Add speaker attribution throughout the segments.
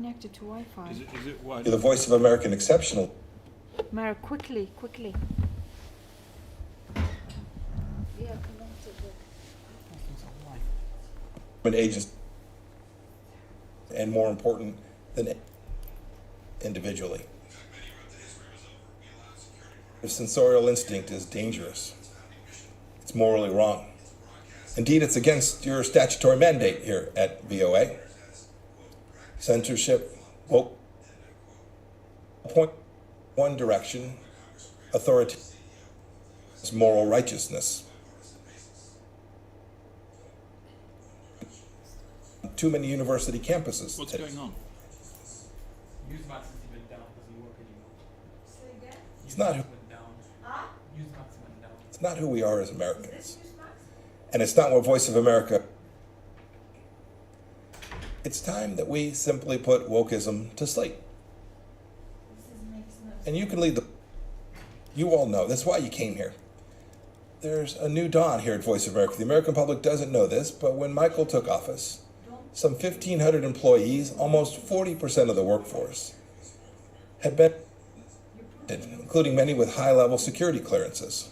Speaker 1: Connected to Wi-Fi.
Speaker 2: Is it what?
Speaker 3: You're the voice of American exceptional.
Speaker 1: Mara, quickly.
Speaker 3: Agents, and more important than individually. The sensorial instinct is dangerous. It's morally wrong. Indeed, it's against your statutory mandate here at VOA. Censorship will point one direction, authority is moral righteousness. Too many university campuses.
Speaker 2: What's going on?
Speaker 3: It's not who we are as Americans. And it's not what Voice of America. It's time that we simply put wokeism to sleep. And you can lead the... You all know. That's why you came here. There's a new dawn here at Voice of America. The American public doesn't know this, but when Michael took office, some 1,500 employees, almost 40% of the workforce, had been, including many with high-level security clearances.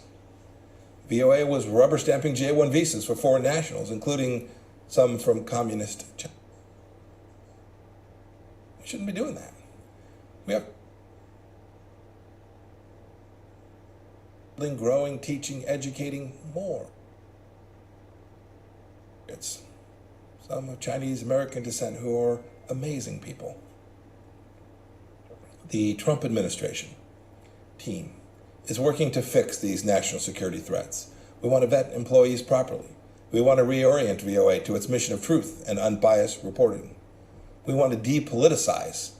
Speaker 3: VOA was rubber stamping J-1 visas for foreign nationals, including some from communist China. We shouldn't be doing that. We have growing, teaching, educating more. It's some of Chinese American descent who are amazing people. The Trump administration team is working to fix these national security threats. We want to vet employees properly. We want to reorient VOA to its mission of truth and unbiased reporting. We want to depoliticize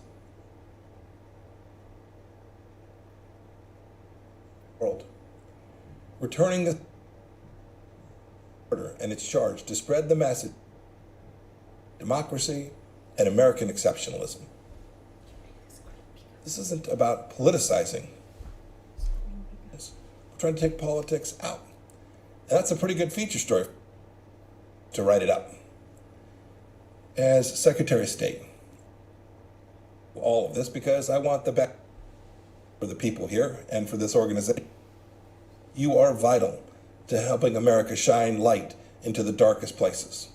Speaker 3: the world. Returning the order and its charge to spread the message of democracy and American exceptionalism. This isn't about politicizing. We're trying to take politics out. And that's a pretty good feature story to write it up. As Secretary of State, all of this because I want the best for the people here and for this organization. You are vital to helping America shine light into the darkest places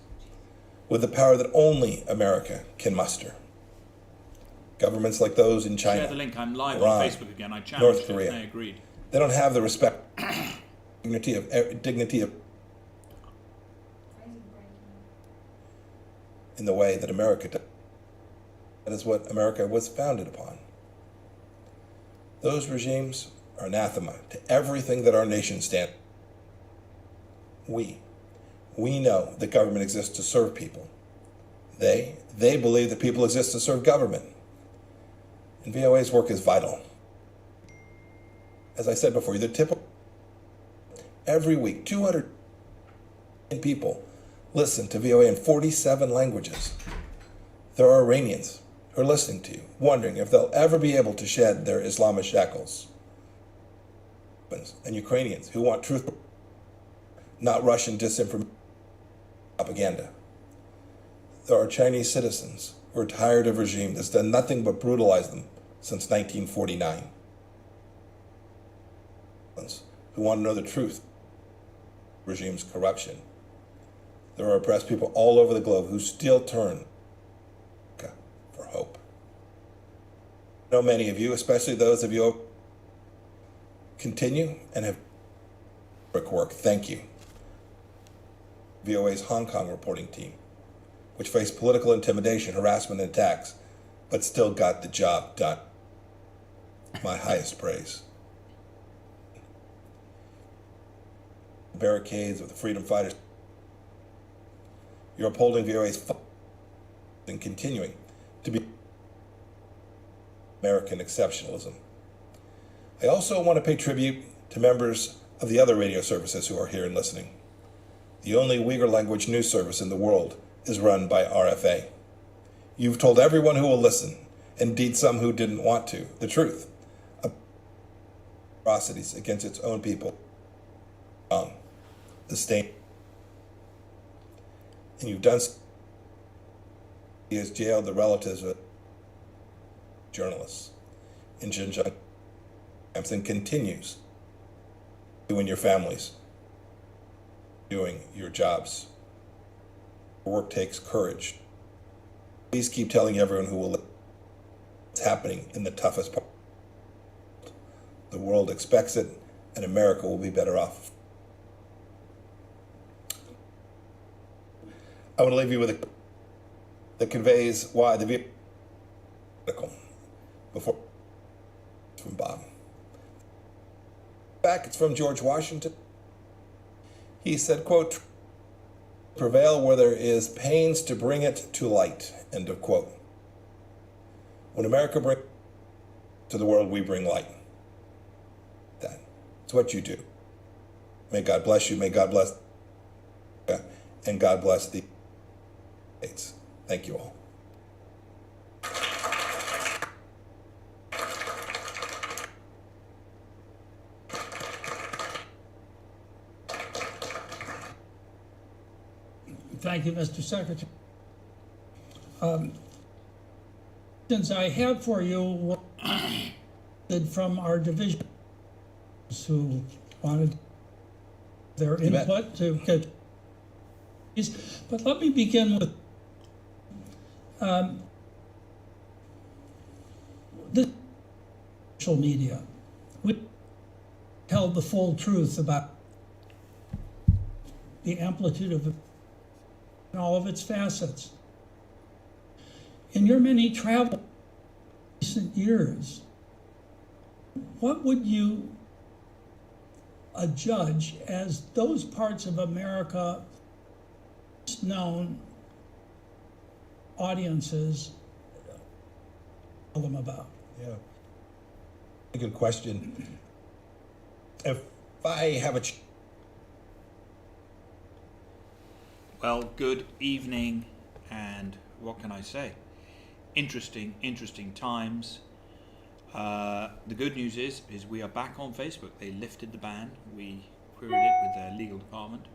Speaker 3: with the power that only America can muster. Governments like those in China,
Speaker 2: share the link. I'm live
Speaker 3: Iran,
Speaker 2: on Facebook again. I challenged
Speaker 3: North Korea.
Speaker 2: it. They agreed.
Speaker 3: They don't have the respect, dignity of in the way that America does. That is what America was founded upon. Those regimes are anathema to everything that our nation stands. We know that government exists to serve people. They believe that people exist to serve government. And VOA's work is vital. As I said before, the typical every week, 200 people listen to VOA in 47 languages. There are Iranians who are listening to you, wondering if they'll ever be able to shed their Islamic shackles. And Ukrainians who want truth, not Russian disinformation propaganda. There are Chinese citizens who are tired of a regime that's done nothing but brutalize them since 1949. Who want to know the truth of the regime's corruption. There are oppressed people all over the globe who still turn for hope. I know many of you, especially those of you who continue and have work. Thank you. VOA's Hong Kong reporting team, which faced political intimidation, harassment, and attacks, but still got the job done. My highest praise. Barricades of the freedom fighters. You're upholding VOA's and continuing to be American exceptionalism. I also want to pay tribute to members of the other radio services who are here and listening. The only Uyghur language news service in the world is run by RFA. You've told everyone who will listen, indeed some who didn't want to, the truth. Atrocities against its own people. The state. And you've done so. He has jailed the relatives of journalists in Xinjiang camps and continues you and your families doing your jobs. Work takes courage. Please keep telling everyone who will live what's happening in the toughest part. The world expects it, and America will be better off. I want to leave you with a that conveys why the vehicle before from Bob. Back, it's from George Washington. He said, quote, "Prevail where there is pains to bring it to light," end of quote. When America brings to the world, we bring light. It's what you do. May God bless you. May God bless and God bless the States. Thank you all.
Speaker 2: Thank you, Mr. Secretary. Since I have for you from our division who wanted their input to get these, but let me begin with the social media. We tell the full truth about the amplitude of and all of its facets. In your many travel recent years, what would you judge as those parts of America known audiences tell them about?
Speaker 3: Yeah, a good question. If I have a
Speaker 4: Well, good evening, and what can I say? Interesting times. The good news is we are back on Facebook. They lifted the ban. We queried it with their legal department,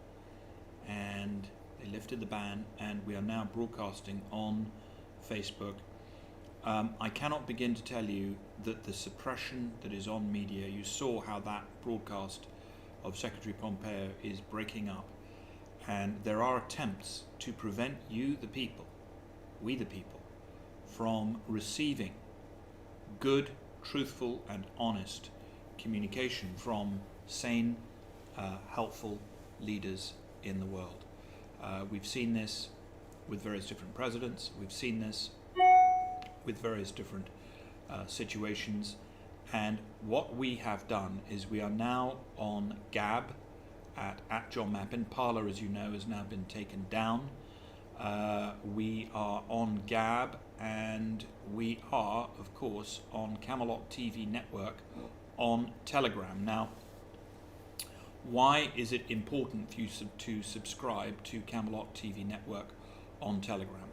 Speaker 4: and they lifted the ban, and we are now broadcasting on Facebook. I cannot begin to tell you that the suppression that is on media, you saw how that broadcast of Secretary Pompeo is breaking up. And there are attempts to prevent you, the people, we the people, from receiving good, truthful and honest communication from sane, helpful leaders in the world. We've seen this with various different presidents. We've seen this with various different situations. And what we have done is we are now on Gab, at John Mappin. Parler, as you know, has now been taken down. We are on Gab, and we are, of course, on Camelot TV Network on Telegram. Now, why is it important for you to subscribe to Camelot TV Network on Telegram?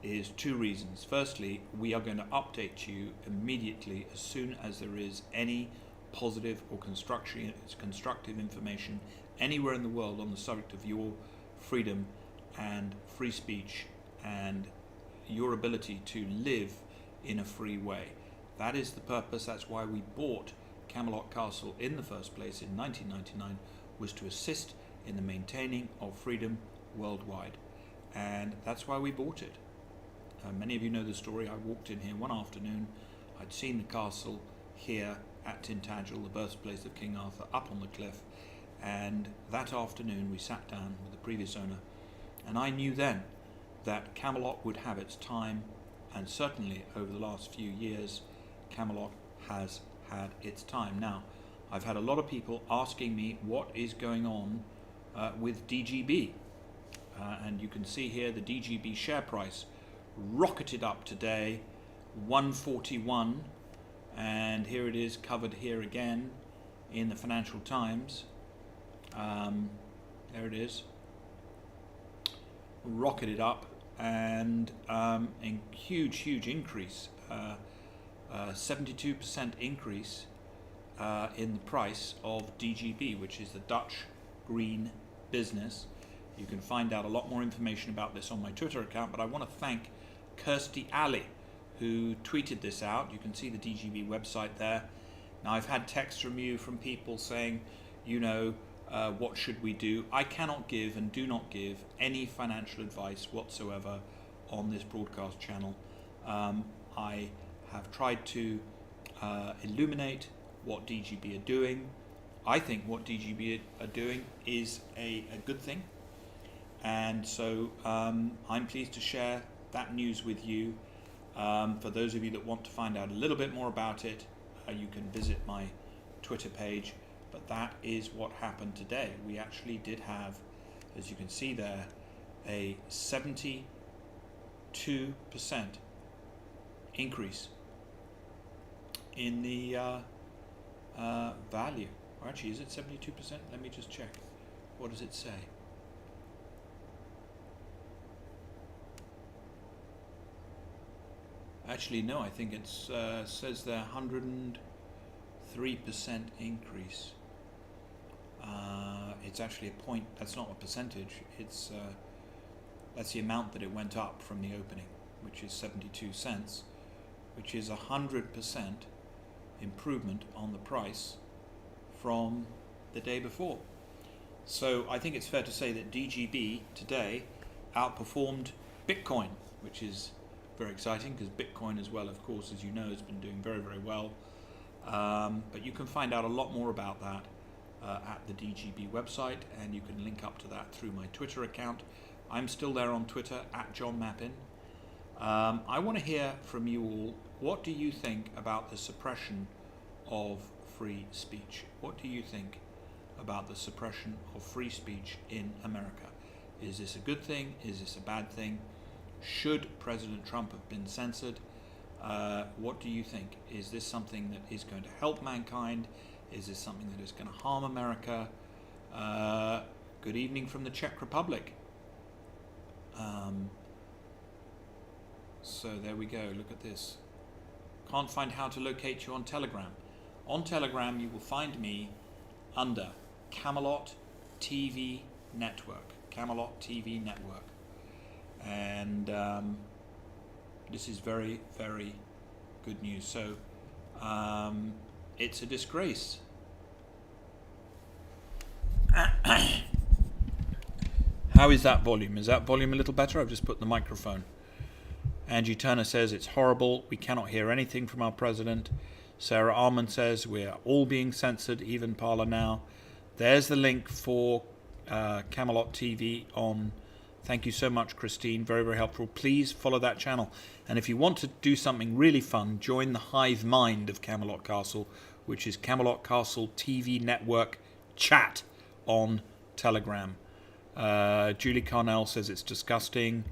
Speaker 4: Is two reasons. Firstly, we are going to update you immediately as soon as there is any positive or constructive information anywhere in the world on the subject of your freedom and free speech and your ability to live in a free way. That is the purpose. That's why we bought Camelot Castle in the first place in 1999, was to assist in the maintaining of freedom worldwide. And that's why we bought it. Many of you know the story. I walked in here one afternoon. I'd seen the castle here at Tintagel, the birthplace of King Arthur, up on the cliff. And that afternoon we sat down with the previous owner, and I knew then that Camelot would have its time, and certainly over the last few years Camelot has had its time. Now, I've had a lot of people asking me what is going on with DGB, and you can see here the DGB share price rocketed up today, 141, and here it is covered here again in the Financial Times. There it is, rocketed up, and a huge increase, 72% increase in the price of DGB, which is the Dutch green business. You can find out a lot more information about this on my Twitter account, but I want to thank Kirstie Alley, who tweeted this out. You can see the DGB website there. Now, I've had texts from you, from people saying, what should we do? I cannot give and do not give any financial advice whatsoever on this broadcast channel. I have tried to illuminate what DGB are doing. I think what DGB are doing is a good thing. And so I'm pleased to share that news with you. For those of you that want to find out a little bit more about it, you can visit my Twitter page. But that is what happened today. We actually did have, as you can see there, a 72% increase in the value. Or actually, is it 72%? Let me just check. What does it say? Actually, no, I think it says there 103% increase. It's actually a point, that's not a percentage, that's the amount that it went up from the opening, which is 72 cents, which is 100% improvement on the price from the day before. So I think it's fair to say that DGB today outperformed Bitcoin, which is very exciting because Bitcoin as well, of course, as you know, has been doing very, very well. But you can find out a lot more about that at the DGB website, and you can link up to that through my Twitter account. I'm still there on Twitter, @JohnMappin. I want to hear from you all. What do you think about the suppression of free speech? What do you think about the suppression of free speech in America? Is this a good thing? Is this a bad thing? Should President Trump have been censored? What do you think? Is this something that is going to help mankind? Is this something that is going to harm America? Good evening from the Czech Republic. So there we go. Look at this. Can't find how to locate you on Telegram. On Telegram, you will find me under Camelot TV Network. Camelot TV Network. And this is very, very good news. So it's a disgrace. How is that volume? Is that volume a little better? I've just put the microphone. Angie Turner says it's horrible. We cannot hear anything from our president. Sarah Armand says we are all being censored, even Parler now. There's the link for Camelot TV on. Thank you so much, Christine. Very, very helpful. Please follow that channel. And if you want to do something really fun, join the hive mind of Camelot Castle, which is Camelot Castle TV Network chat on Telegram. Julie Carnell says it's disgusting.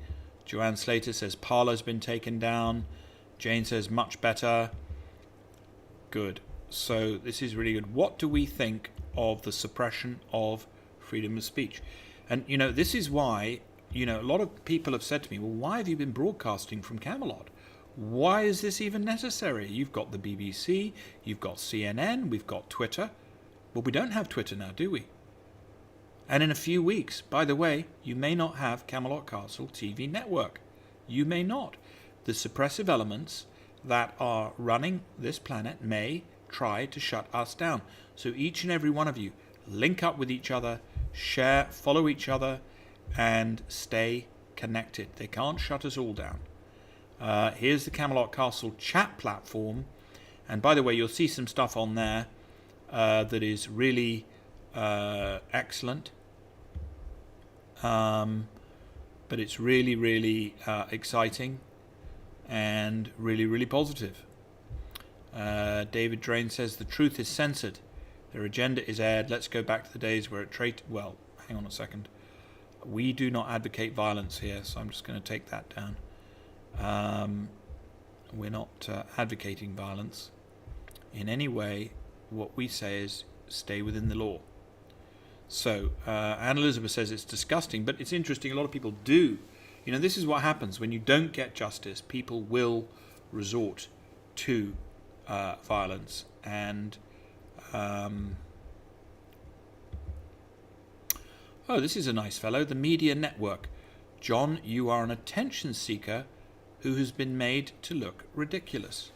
Speaker 4: Joanne Slater says Parler's been taken down. Jane says much better. Good. So this is really good. What do we think of the suppression of freedom of speech? And, this is why, a lot of people have said to me, well, why have you been broadcasting from Camelot? Why is this even necessary? You've got the BBC, you've got CNN, we've got Twitter. Well, we don't have Twitter now, do we? And in a few weeks, by the way, you may not have Camelot Castle TV Network. You may not. The suppressive elements that are running this planet may try to shut us down. So each and every one of you, link up with each other, share, follow each other, and stay connected. They can't shut us all down. Here's the Camelot Castle chat platform. And by the way, you'll see some stuff on there that is really excellent. But it's really, really exciting and really, really positive. David Drain says the truth is censored. Their agenda is aired. Let's go back to the days where well, hang on a second. We do not advocate violence here, so I'm just going to take that down. We're not advocating violence in any way. What we say is stay within the law. So Anne Elizabeth says it's disgusting, but it's interesting. A lot of people do. This is what happens when you don't get justice. People will resort to violence. And this is a nice fellow. The Media Network. John, you are an attention seeker who has been made to look ridiculous.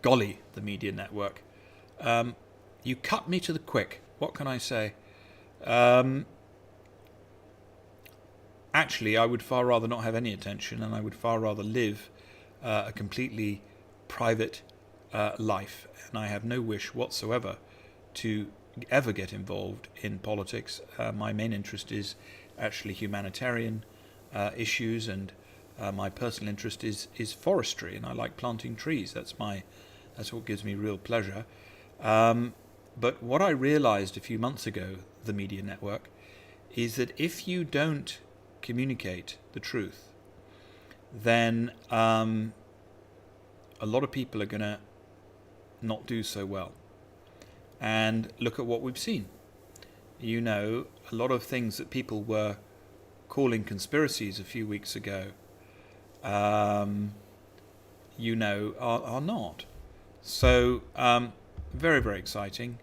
Speaker 4: Golly, the media network. You cut me to the quick. What can I say? Actually, I would far rather not have any attention, and I would far rather live a completely private life. And I have no wish whatsoever to ever get involved in politics. My main interest is actually humanitarian issues, and my personal interest is forestry, and I like planting trees. That's what gives me real pleasure. But what I realized a few months ago, the media network, is that if you don't communicate the truth, then a lot of people are going to not do so well. And look at what we've seen. You know, a lot of things that people were calling conspiracies a few weeks ago, you know, are not. So, very, very exciting.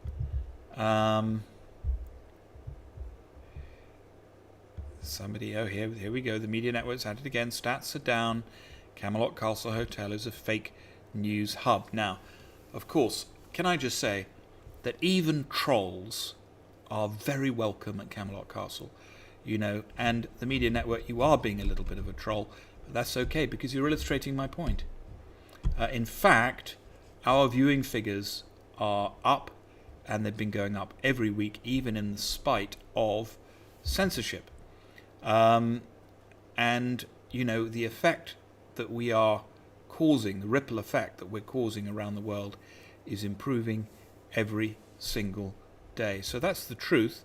Speaker 4: Here we go. The media network's at it again. Stats are down. Camelot Castle Hotel is a fake news hub. Now, of course, can I just say that even trolls are very welcome at Camelot Castle, you know, and the media network, you are being a little bit of a troll, but that's okay because you're illustrating my point. In fact, our viewing figures are up, and they've been going up every week, even in spite of censorship. And, you know, the effect that we are causing, the ripple effect that we're causing around the world is improving every single day. So that's the truth.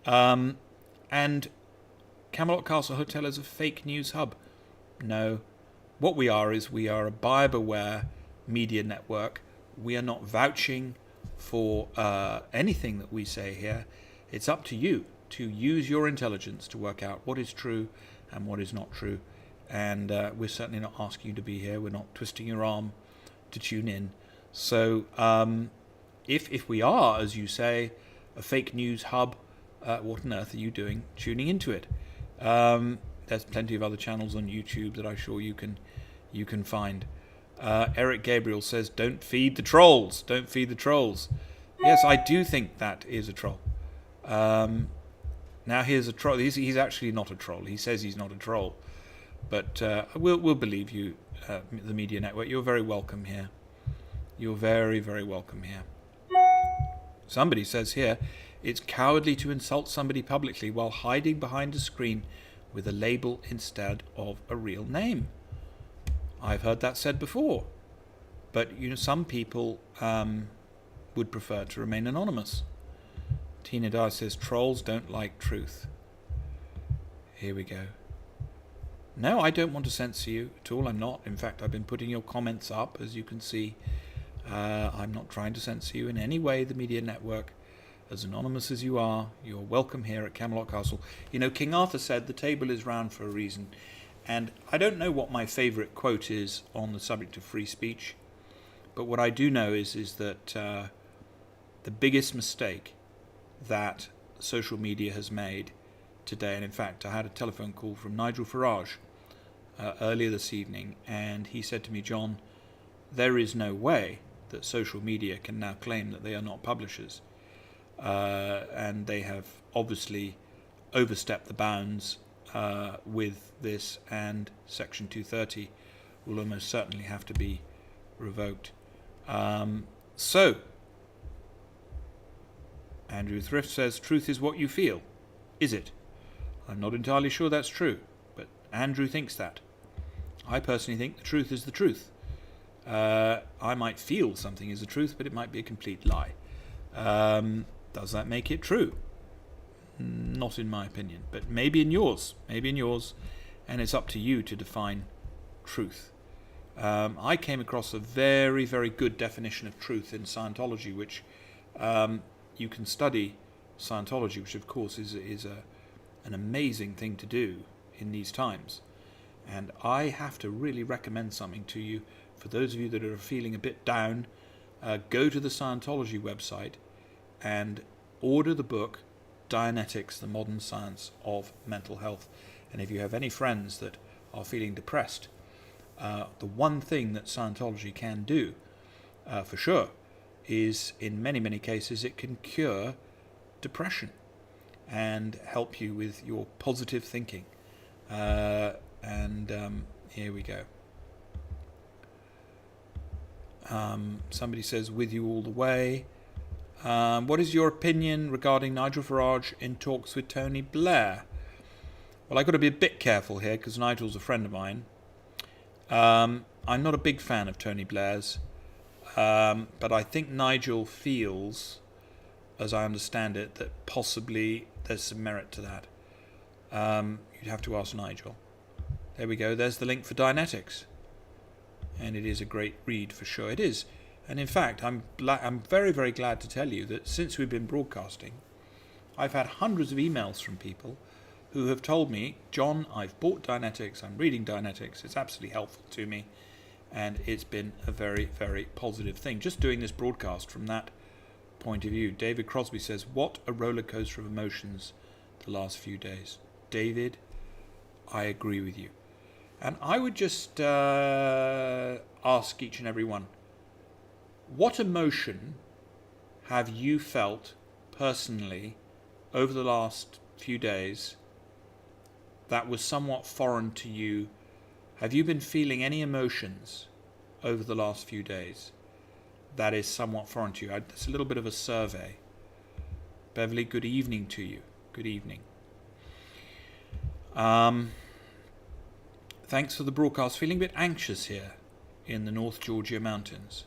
Speaker 4: And Camelot Castle Hotel is a fake news hub. No. What we are is we are a buyer beware media network. We are not vouching for anything that we say here. It's up to you to use your intelligence to work out what is true and what is not true. And we're certainly not asking you to be here. We're not twisting your arm to tune in. So if we are, as you say, a fake news hub, what on earth are you doing tuning into it? There's plenty of other channels on YouTube that I'm sure you can find. Eric Gabriel says, don't feed the trolls. Don't feed the trolls. Yes, I do think that is a troll. Now here's a troll. He's actually not a troll. He says he's not a troll. But we'll believe you, the media network. You're very welcome here. You're very, very welcome here. Somebody says here, it's cowardly to insult somebody publicly while hiding behind a screen with a label instead of a real name. I've heard that said before. But, you know, some people would prefer to remain anonymous. Tina Dyer says, trolls don't like truth. Here we go. No, I don't want to censor you at all. I'm not. In fact, I've been putting your comments up, as you can see. I'm not trying to censor you in any way, the media network. As anonymous as you are, you're welcome here at Camelot Castle. You know, King Arthur said the table is round for a reason. And I don't know what my favourite quote is on the subject of free speech. But what I do know is that the biggest mistake that social media has made today, and in fact I had a telephone call from Nigel Farage earlier this evening, and he said to me, John, there is no way that social media can now claim that they are not publishers. And they have obviously overstepped the bounds with this, and Section 230 will almost certainly have to be revoked. So, Andrew Thrift says, truth is what you feel. Is it? I'm not entirely sure that's true, but Andrew thinks that. I personally think the truth is the truth. I might feel something is the truth, but it might be a complete lie. Does that make it true? Not in my opinion, but maybe in yours, and it's up to you to define truth. I came across a very, very good definition of truth in Scientology, which you can study Scientology, which of course is an amazing thing to do in these times. And I have to really recommend something to you. For those of you that are feeling a bit down, go to the Scientology website and order the book Dianetics, the Modern Science of Mental Health. And if you have any friends that are feeling depressed, the one thing that Scientology can do, for sure, is in many, many cases it can cure depression and help you with your positive thinking. Here we go. Somebody says, with you all the way. What is your opinion regarding Nigel Farage in talks with Tony Blair? Well, I've got to be a bit careful here because Nigel's a friend of mine. I'm not a big fan of Tony Blair's, but I think Nigel feels, as I understand it, that possibly there's some merit to that. You'd have to ask Nigel. There we go. There's the link for Dianetics. And it is a great read for sure. It is. And in fact, I'm very, very glad to tell you that since we've been broadcasting, I've had hundreds of emails from people who have told me, John, I've bought Dianetics, I'm reading Dianetics, it's absolutely helpful to me, and it's been a very, very positive thing. Just doing this broadcast from that point of view. David Crosby says, what a roller coaster of emotions the last few days. David, I agree with you. And I would just ask each and every one, what emotion have you felt personally over the last few days that was somewhat foreign to you? Have you been feeling any emotions over the last few days that is somewhat foreign to you? It's a little bit of a survey. Beverly, good evening to you. Good evening. Thanks for the broadcast. Feeling a bit anxious here in the North Georgia mountains.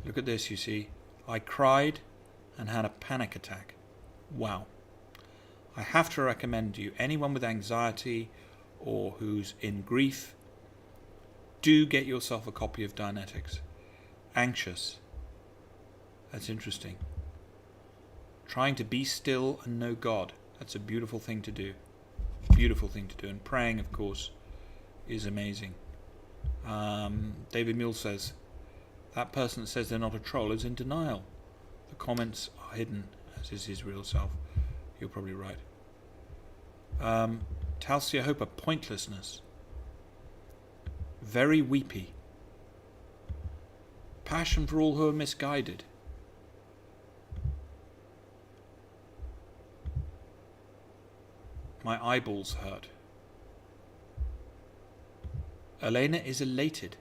Speaker 4: Look at this, you see. I cried and had a panic attack. Wow. I have to recommend to you, anyone with anxiety or who's in grief, do get yourself a copy of Dianetics. Anxious. That's interesting. Trying to be still and know God. That's a beautiful thing to do. Beautiful thing to do. And praying, of course, is amazing. David Mule says, that person that says they're not a troll is in denial. The comments are hidden, as is his real self. You're probably right. Talsia Hooper, pointlessness. Very weepy. Passion for all who are misguided. My eyeballs hurt. Elena is elated.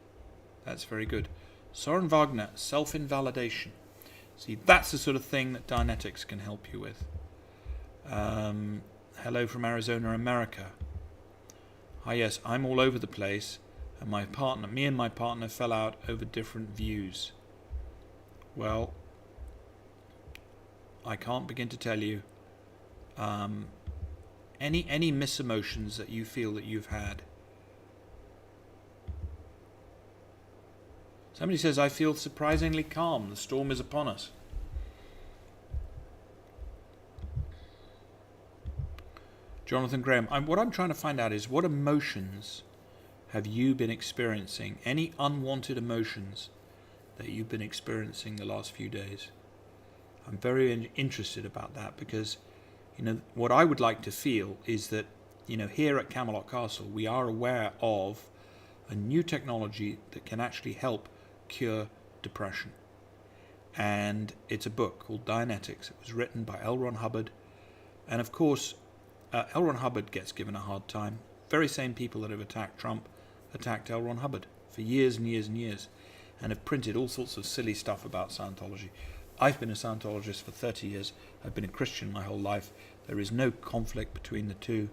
Speaker 4: That's very good. Soren Wagner, self-invalidation. See, that's the sort of thing that Dianetics can help you with. Hello from Arizona, America. Ah, yes, I'm all over the place, and me and my partner fell out over different views. Well, I can't begin to tell you any misemotions that you feel that you've had. Somebody says, I feel surprisingly calm. The storm is upon us. Jonathan Graham, what I'm trying to find out is, what emotions have you been experiencing? Any unwanted emotions that you've been experiencing the last few days? I'm very interested about that because, what I would like to feel is that, here at Camelot Castle, we are aware of a new technology that can actually help cure depression. And it's a book called Dianetics. It was written by L. Ron Hubbard. And of course, L. Ron Hubbard gets given a hard time. Very same people that have attacked Trump attacked L. Ron Hubbard for years and years and years, and have printed all sorts of silly stuff about Scientology. I've been a Scientologist for 30 years. I've been a Christian my whole life. There is no conflict between the two.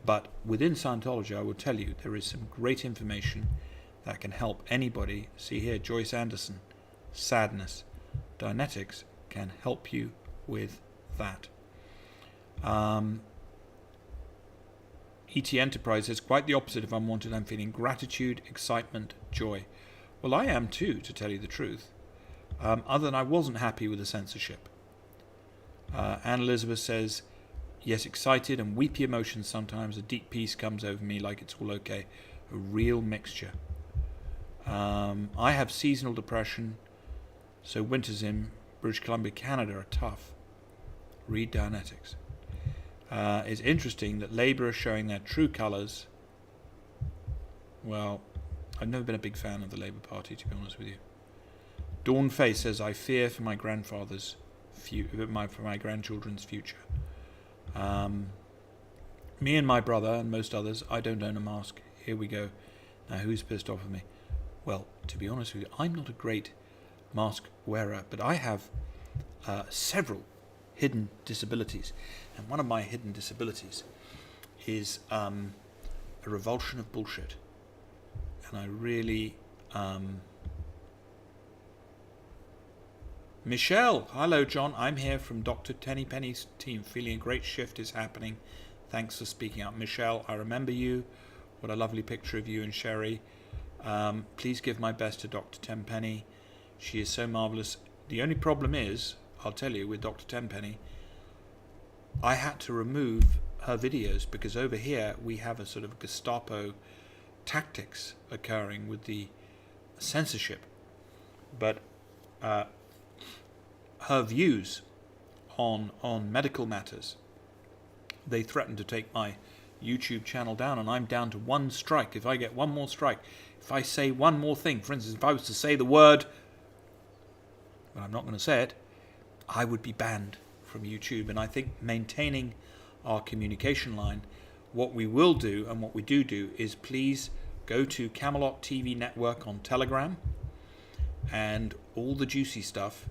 Speaker 4: But within Scientology, I will tell you, there is some great information that can help anybody. See here, Joyce Anderson, sadness. Dianetics can help you with that. ET Enterprise is quite the opposite of unwanted. I'm feeling gratitude, excitement, joy. Well, I am too, to tell you the truth. Other than I wasn't happy with the censorship. Anne Elizabeth says, yes, excited and weepy emotions sometimes. A deep peace comes over me like it's all okay. A real mixture. I have seasonal depression, so winters in British Columbia, Canada are tough. Read Dianetics. It's interesting that Labour are showing their true colours Well, I've never been a big fan of the Labour Party, to be honest with you. Dawn Fay says, I fear for my grandfather's for my grandchildren's future. Me and my brother and most others, I don't own a mask. Here we go. Now, who's pissed off with me? Well, to be honest with you, I'm not a great mask wearer, but I have several hidden disabilities. And one of my hidden disabilities is a revulsion of bullshit. And I really... Michelle, hello John, I'm here from Dr. Tennypenny's team, feeling a great shift is happening. Thanks for speaking up. Michelle, I remember you. What a lovely picture of you and Sherry. Please give my best to Dr. Tenpenny. She is so marvellous. The only problem is, I'll tell you, with Dr. Tenpenny, I had to remove her videos because over here we have a sort of Gestapo tactics occurring with the censorship. But her views on medical matters, they threaten to take my YouTube channel down, and I'm down to one strike. If I get one more strike, if I say one more thing, for instance, if I was to say the word, but I'm not going to say it, I would be banned from YouTube. And I think maintaining our communication line, what we will do and what we do is please go to Camelot TV Network on Telegram, and all the juicy stuff.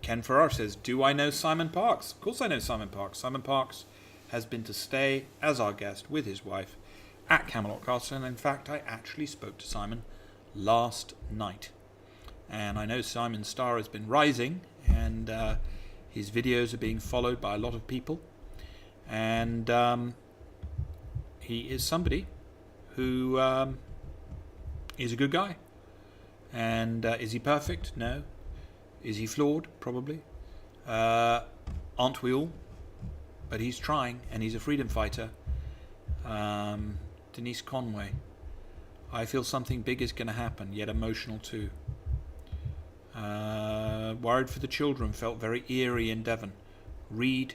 Speaker 4: Ken Farrar says, do I know Simon Parks? Of course I know Simon Parks. Simon Parks has been to stay as our guest with his wife at Camelot Castle, and in fact I actually spoke to Simon last night. And I know Simon's star has been rising, and his videos are being followed by a lot of people, and he is somebody who is a good guy. And is he perfect? No. Is he flawed? Probably. Aren't we all? But he's trying, and he's a freedom fighter. Denise Conway. I feel something big is going to happen, yet emotional too. Worried for the children, felt very eerie in Devon. Read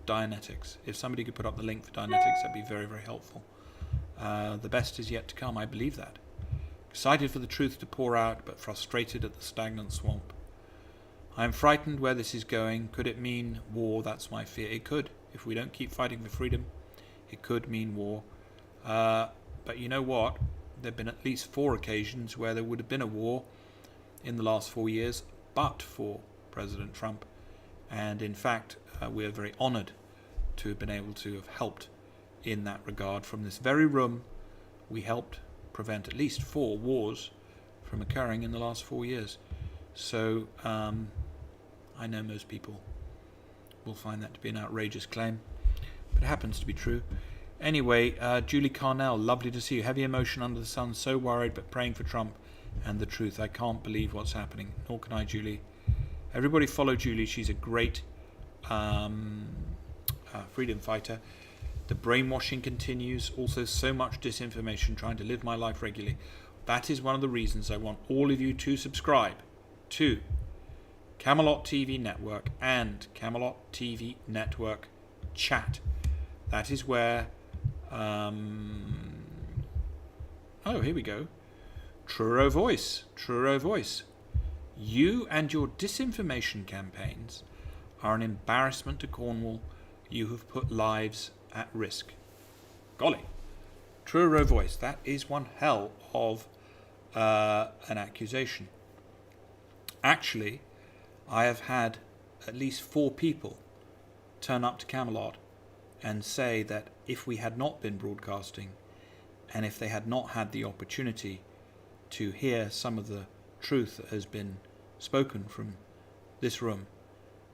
Speaker 4: Dianetics. If somebody could put up the link for Dianetics, that'd be very, very helpful. The best is yet to come, I believe that. Excited for the truth to pour out, but frustrated at the stagnant swamp. I am frightened where this is going. Could it mean war? That's my fear. It could. If we don't keep fighting for freedom, it could mean war. But you know what? There have been at least 4 occasions where there would have been a war in the last 4 years, but for President Trump. And in fact, we are very honoured to have been able to have helped in that regard. From this very room, we helped prevent at least 4 wars from occurring in the last 4 years. So I know most people will find that to be an outrageous claim, but it happens to be true. Anyway, Julie Carnell, lovely to see you. Heavy emotion under the sun, so worried, but praying for Trump and the truth. I can't believe what's happening. Nor can I, Julie. Everybody follow Julie. She's a great freedom fighter. The brainwashing continues. Also, so much disinformation, trying to live my life regularly. That is one of the reasons I want all of you to subscribe to Camelot TV Network and Camelot TV Network Chat. That is where... oh, here we go. Truro Voice. Truro Voice. You and your disinformation campaigns are an embarrassment to Cornwall. You have put lives at risk. Golly. Truro Voice. That is one hell of an accusation. Actually, I have had at least 4 people turn up to Camelot and say that if we had not been broadcasting, and if they had not had the opportunity to hear some of the truth that has been spoken from this room,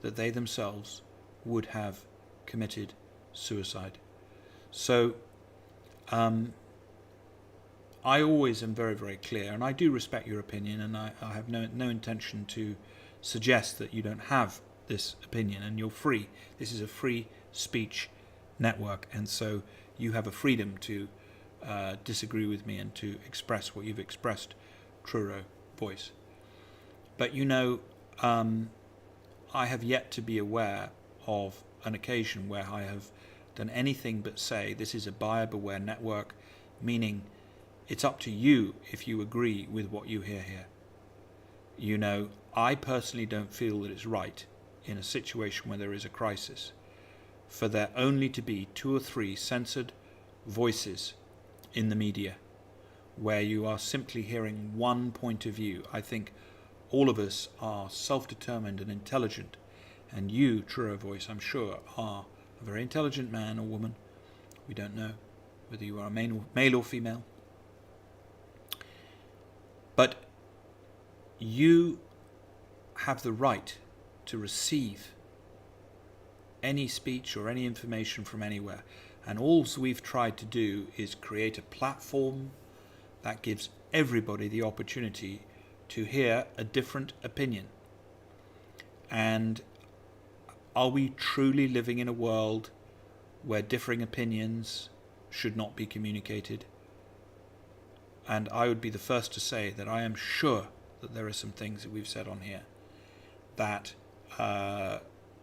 Speaker 4: that they themselves would have committed suicide. So I always am very, very clear, and I do respect your opinion, and I have no intention to suggest that you don't have this opinion, and you're free. This is a free speech network, and so you have a freedom to disagree with me and to express what you've expressed, Truro Voice. But you know, I have yet to be aware of an occasion where I have done anything but say this is a buyer beware network, meaning it's up to you if you agree with what you hear here. You know, I personally don't feel that it's right in a situation where there is a crisis for there only to be 2 or 3 censored voices in the media where you are simply hearing one point of view. I think all of us are self-determined and intelligent, and you, Truro Voice, I'm sure, are a very intelligent man or woman. We don't know whether you are male or female. But you have the right to receive any speech or any information from anywhere. And all we've tried to do is create a platform that gives everybody the opportunity to hear a different opinion. And are we truly living in a world where differing opinions should not be communicated? And I would be the first to say that I am sure that there are some things that we've said on here that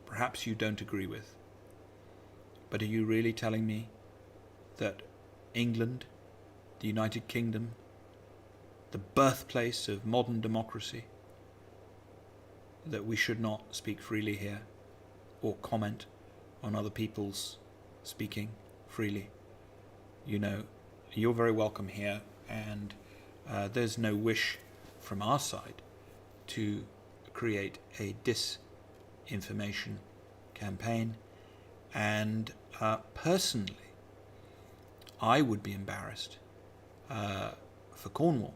Speaker 4: perhaps you don't agree with. But are you really telling me that England, the United Kingdom, the birthplace of modern democracy, that we should not speak freely here or comment on other people's speaking freely? You know, you're very welcome here, and there's no wish from our side to create a disinformation campaign. And personally, I would be embarrassed for Cornwall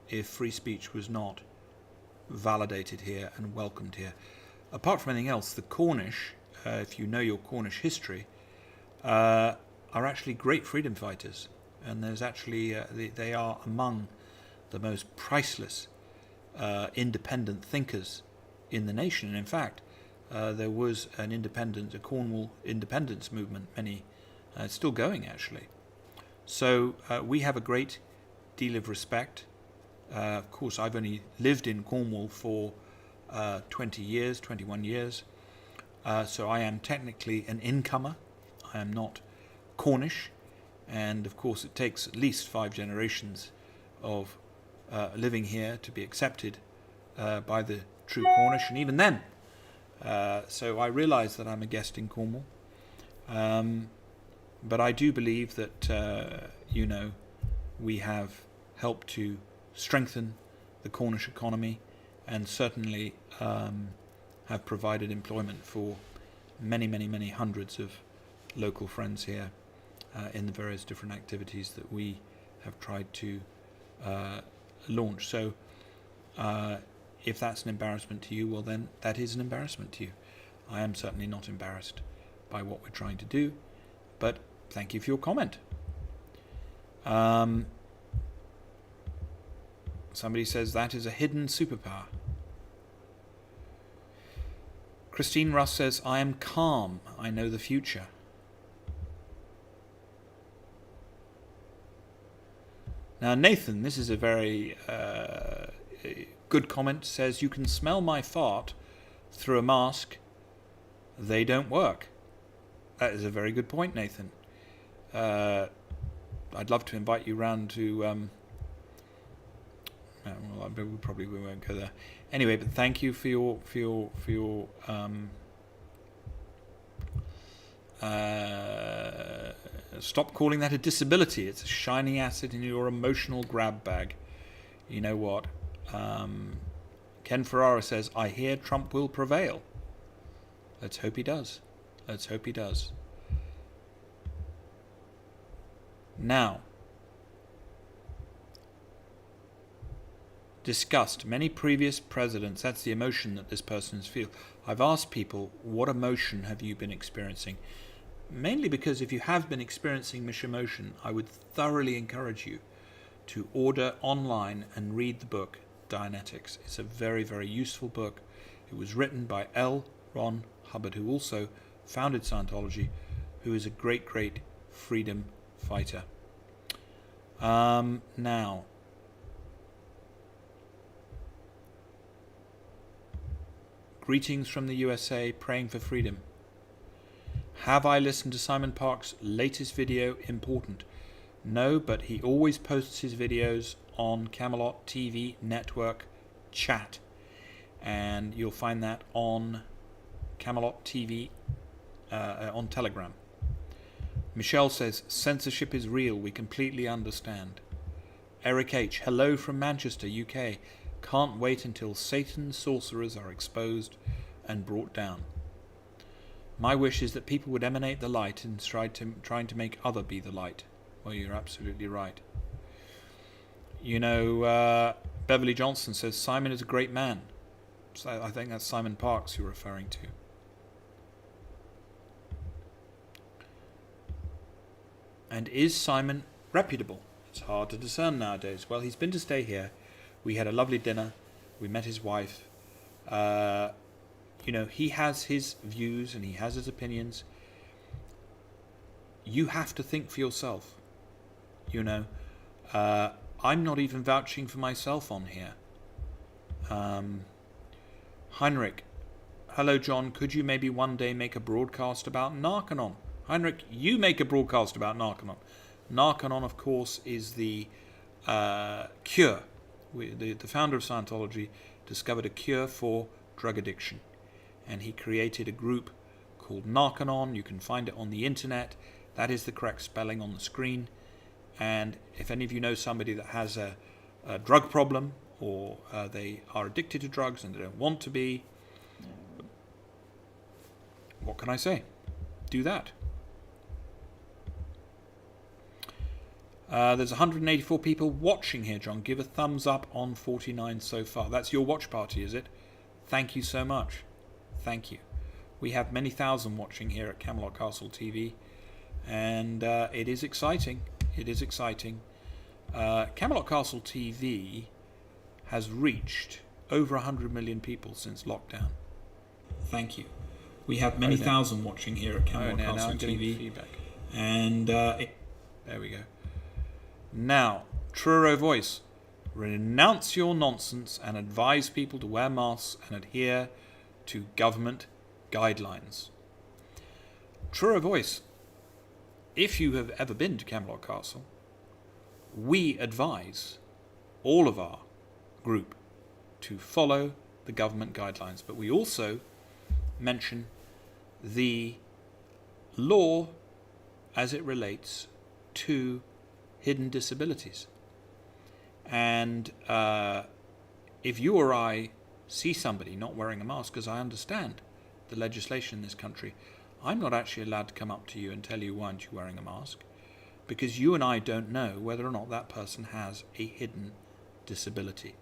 Speaker 4: if free speech was not validated here and welcomed here. Apart from anything else, the Cornish, if you know your Cornish history, are actually great freedom fighters, and there's actually they are among the most priceless independent thinkers in the nation. And in fact, there was a Cornwall independence movement, it's still going actually. So we have a great deal of respect. Of course, I've only lived in Cornwall for 21 years, so I am technically an incomer. I am not Cornish, and of course it takes at least 5 generations of living here to be accepted by the true Cornish, and even then. So I realise that I'm a guest in Cornwall, but I do believe that we have helped to strengthen the Cornish economy, and certainly have provided employment for many hundreds of local friends here in the various different activities that we have tried to launch. So if that's an embarrassment to you, well then that is an embarrassment to you. I am certainly not embarrassed by what we're trying to do, but thank you for your comment. Somebody says that is a hidden superpower. Christine Russ says, I am calm, I know the future. Now Nathan, this is a very good comment, says, you can smell my fart through a mask, they don't work. That is a very good point, Nathan. I'd love to invite you round to well, we won't go there. Anyway, but thank you for your stop calling that a disability. It's a shiny asset in your emotional grab bag. You know what? Ken Ferrara says, I hear Trump will prevail. Let's hope he does. Let's hope he does. Now, discussed many previous presidents. That's the emotion that this person is feeling. I've asked people, what emotion have you been experiencing? Mainly because if you have been experiencing this emotion, I would thoroughly encourage you to order online and read the book Dianetics. It's a very, very useful book. It was written by L. Ron Hubbard, who also founded Scientology, who is a great, great freedom fighter. Now, greetings from the USA, praying for freedom. Have I listened to Simon Park's latest video? Important. No, but he always posts his videos on Camelot TV Network chat. And you'll find that on Camelot TV on Telegram. Michelle says, censorship is real. We completely understand. Eric H. Hello from Manchester, UK. Can't wait until Satan's sorcerers are exposed and brought down. My wish is that people would emanate the light and trying to make other be the light. Well, you're absolutely right. You know, Beverly Johnson says, Simon is a great man. So I think that's Simon Parks you're referring to. And is Simon reputable? It's hard to discern nowadays. Well, he's been to stay here. We had a lovely dinner. We met his wife. You know, he has his views and he has his opinions. You have to think for yourself. You know, I'm not even vouching for myself on here. Heinrich, hello John, could you maybe one day make a broadcast about Narconon? Heinrich, you make a broadcast about Narconon. Narconon, of course, is the cure. The founder of Scientology discovered a cure for drug addiction. And he created a group called Narconon. You can find it on the internet. That is the correct spelling on the screen. And if any of you know somebody that has a drug problem, or they are addicted to drugs and they don't want to be, what can I say? Do that. There's 184 people watching here, John. Give a thumbs up on 49 so far. That's your watch party, is it? Thank you so much. Thank you. We have many thousand watching here at Camelot Castle TV, and it is exciting. It is exciting. Camelot Castle TV has reached over 100 million people since lockdown. Thank you. We have many thousand watching here at Camelot Castle TV. Feedback. And there we go. Now, Truro Voice, renounce your nonsense and advise people to wear masks and adhere to government guidelines. Truro Voice, if you have ever been to Camelot Castle, we advise all of our group to follow the government guidelines, but we also mention the law as it relates to hidden disabilities. And if you or I see somebody not wearing a mask, because I understand the legislation in this country, I'm not actually allowed to come up to you and tell you, why aren't you wearing a mask? Because you and I don't know whether or not that person has a hidden disability.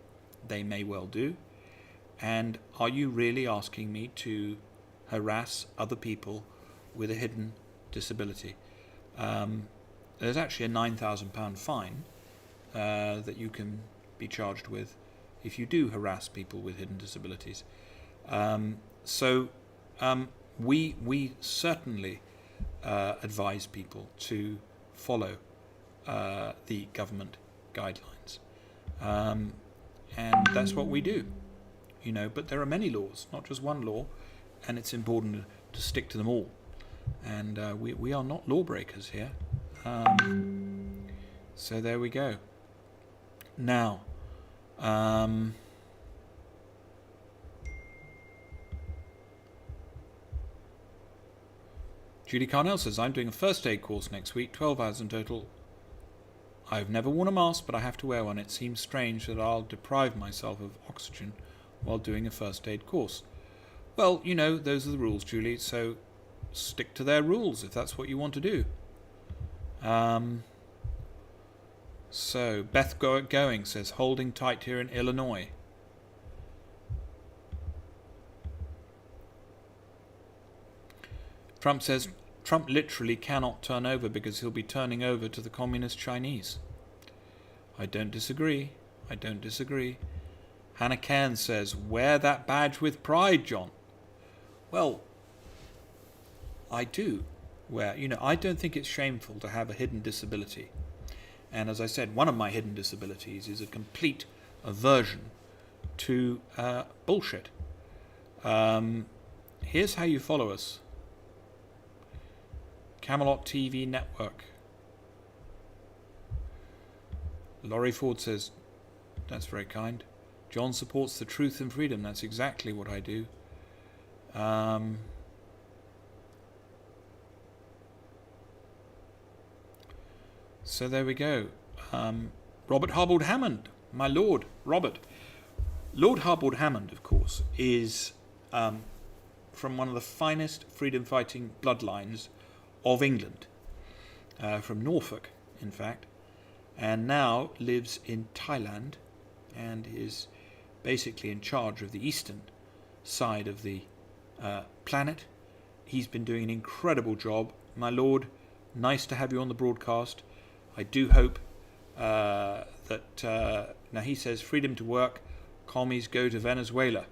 Speaker 4: They may well do. And are you really asking me to harass other people with a hidden disability? There's actually a £9,000 fine that you can be charged with if you do harass people with hidden disabilities. We certainly advise people to follow the government guidelines, and that's what we do. You know, but there are many laws, not just one law, and it's important to stick to them all. And we are not lawbreakers here. So there we go. Now, Judy Carnell says, I'm doing a first aid course next week, 12 hours in total. I've never worn a mask, but I have to wear one. It seems strange that I'll deprive myself of oxygen while doing a first aid course. Well, you know, those are the rules, Julie, so stick to their rules if that's what you want to do. So Beth Going says, holding tight here in Illinois. Trump says Trump literally cannot turn over because he'll be turning over to the communist Chinese. I don't disagree. I don't disagree. Hannah Cairn says, wear that badge with pride, John. Well, I do wear, you know, I don't think it's shameful to have a hidden disability. And as I said, one of my hidden disabilities is a complete aversion to bullshit. Here's how you follow us. Camelot TV Network. Laurie Ford says, that's very kind. John supports the truth and freedom. That's exactly what I do. So there we go. Robert Harbord Hammond, my Lord, Robert. Lord Harbord Hammond, of course, is from one of the finest freedom-fighting bloodlines of England, from Norfolk, in fact, and now lives in Thailand and is basically in charge of the eastern side of the planet. He's been doing an incredible job. My Lord, nice to have you on the broadcast. I do hope that, now he says, freedom to work, commies go to Venezuela.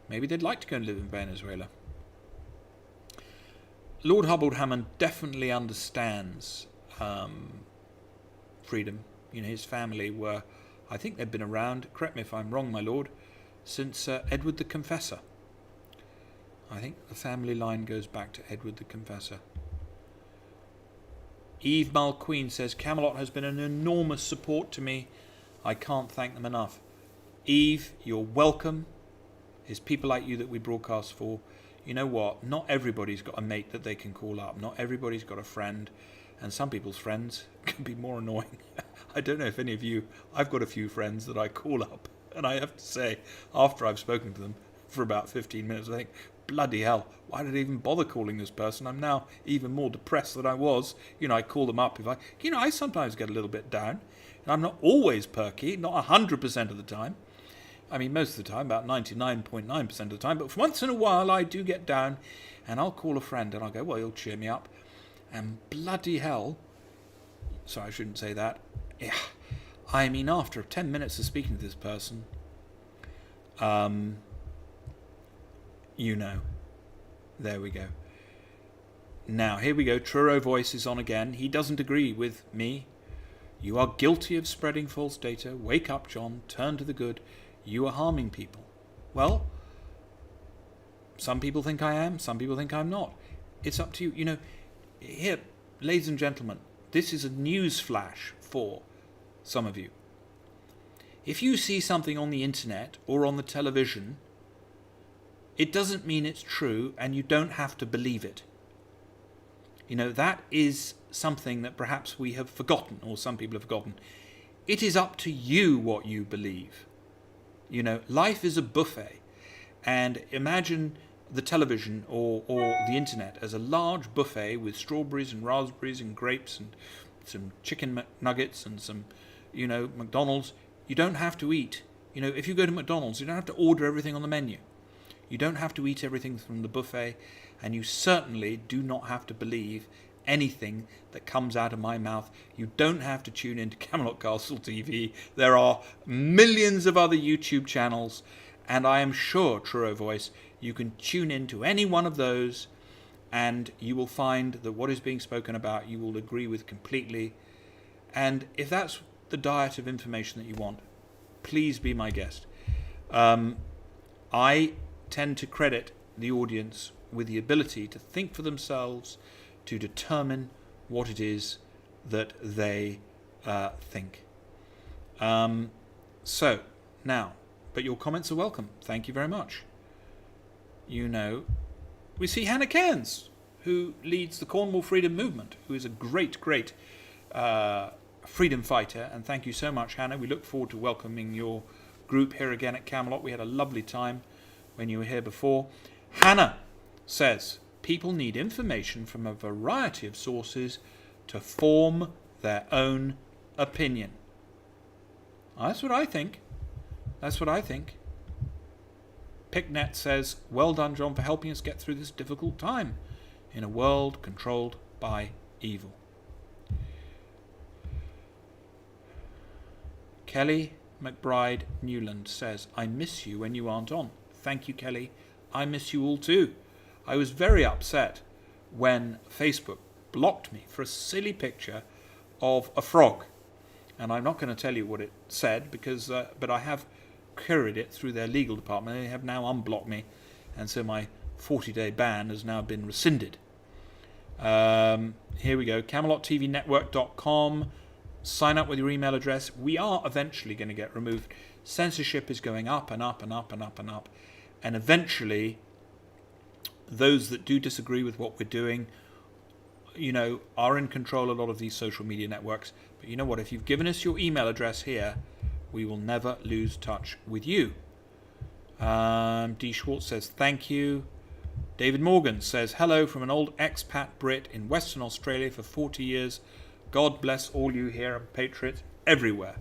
Speaker 4: Maybe they'd like to go and live in Venezuela. Lord Harbord Hammond definitely understands freedom. You know, his family were, I think they've been around, correct me if I'm wrong, my Lord, since Edward the Confessor. I think the family line goes back to Edward the Confessor. Eve Mulqueen says, Camelot has been an enormous support to me. I can't thank them enough. Eve, you're welcome. It's people like you that we broadcast for. You know what? Not everybody's got a mate that they can call up. Not everybody's got a friend. And some people's friends can be more annoying. I don't know if any of you, I've got a few friends that I call up. And I have to say, after I've spoken to them for about 15 minutes, I think, bloody hell, why did I even bother calling this person? I'm now even more depressed than I was. You know, I call them up if I sometimes get a little bit down. And I'm not always perky, not 100% of the time. I mean, most of the time, about 99.9% of the time. But once in a while, I do get down, and I'll call a friend, and I'll go, well, he'll cheer me up. And bloody hell, sorry, I shouldn't say that. Yeah, I mean, after 10 minutes of speaking to this person, you know, there we go. Now, here we go. Truro Voice is on again. He doesn't agree with me. You are guilty of spreading false data. Wake up, John. Turn to the good. You are harming people. Well, some people think I am. Some people think I'm not. It's up to you. You know, here, ladies and gentlemen, this is a news flash for some of you. If you see something on the internet or on the television, it doesn't mean it's true, and you don't have to believe it. You know, that is something that perhaps we have forgotten, or some people have forgotten. It is up to you what you believe. You know, life is a buffet, and imagine the television or the internet as a large buffet with strawberries and raspberries and grapes and some chicken nuggets and some, you know, McDonald's. You don't have to eat. You know, if you go to McDonald's, you don't have to order everything on the menu. You don't have to eat everything from the buffet, and you certainly do not have to believe anything that comes out of my mouth. You don't have to tune into Camelot Castle TV. There are millions of other YouTube channels, and I am sure, Truro Voice, you can tune into any one of those, and you will find that what is being spoken about you will agree with completely. And if that's the diet of information that you want, please be my guest. I tend to credit the audience with the ability to think for themselves, to determine what it is that they think. So, now, but your comments are welcome. Thank you very much. You know, we see Hannah Cairns, who leads the Cornwall Freedom Movement, who is a great, great freedom fighter. And thank you so much, Hannah. We look forward to welcoming your group here again at Camelot. We had a lovely time when you were here before. Hannah says, people need information from a variety of sources to form their own opinion. That's what I think. That's what I think. Picknet says, well done, John, for helping us get through this difficult time in a world controlled by evil. Kelly McBride Newland says, I miss you when you aren't on. Thank you, Kelly. I miss you all too. I was very upset when Facebook blocked me for a silly picture of a frog. And I'm not going to tell you what it said, because, but I have queried it through their legal department. They have now unblocked me, and so my 40-day ban has now been rescinded. Here we go. CamelotTVNetwork.com. Sign up with your email address. We are eventually going to get removed. Censorship is going up and up and up and up and up. And eventually, those that do disagree with what we're doing, are in control of a lot of these social media networks. But you know what? If you've given us your email address here, we will never lose touch with you. D. Schwartz says, thank you. David Morgan says, hello from an old expat Brit in Western Australia for 40 years. God bless all you here and patriots everywhere.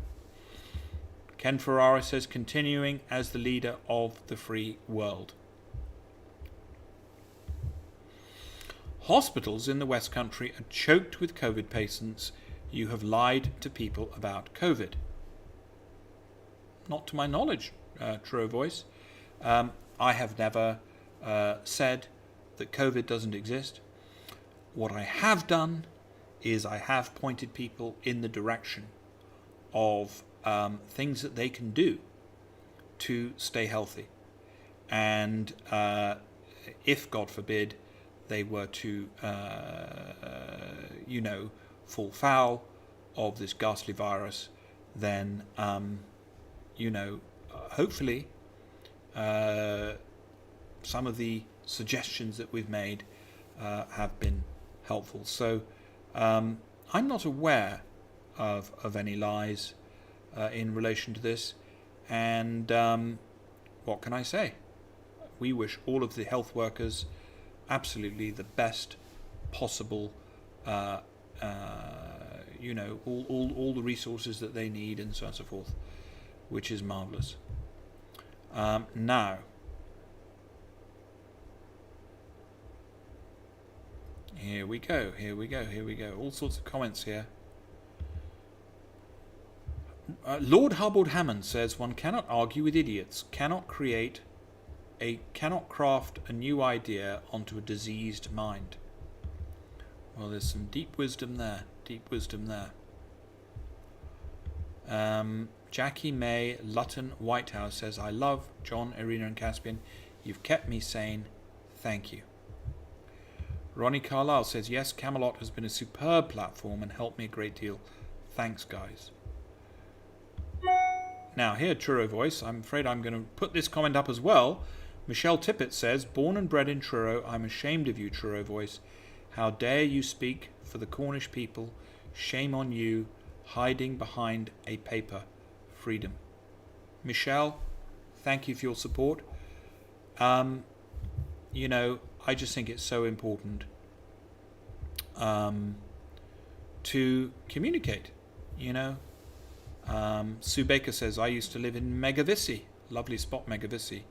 Speaker 4: Ken Ferrara says, continuing as the leader of the free world. Hospitals in the West Country are choked with COVID patients. You have lied to people about COVID. Not to my knowledge, True Voice. I have never said that COVID doesn't exist. What I have done is I have pointed people in the direction of things that they can do to stay healthy. And if, God forbid, they were to, fall foul of this ghastly virus, then, hopefully some of the suggestions that we've made have been helpful. So I'm not aware of any lies in relation to this. And what can I say? We wish all of the health workers absolutely the best possible, all the resources that they need and so on and so forth, which is marvellous. Now, here we go. All sorts of comments here. Lord Hubble Hammond says, one cannot argue with idiots, cannot craft a new idea onto a diseased mind. Well, there's some deep wisdom there. Jackie May Lutton Whitehouse says, I love John, Irina and Caspian. You've kept me sane. Thank you. Ronnie Carlisle says, yes, Camelot has been a superb platform and helped me a great deal. Thanks, guys. Now, here, Truro Voice, I'm afraid I'm going to put this comment up as well. Michelle Tippett says, born and bred in Truro, I'm ashamed of you, Truro Voice. How dare you speak for the Cornish people? Shame on you, hiding behind a paper. Freedom. Michelle, thank you for your support. I just think it's so important to communicate, Sue Baker says, I used to live in Megavissi. Lovely spot, Megavissi.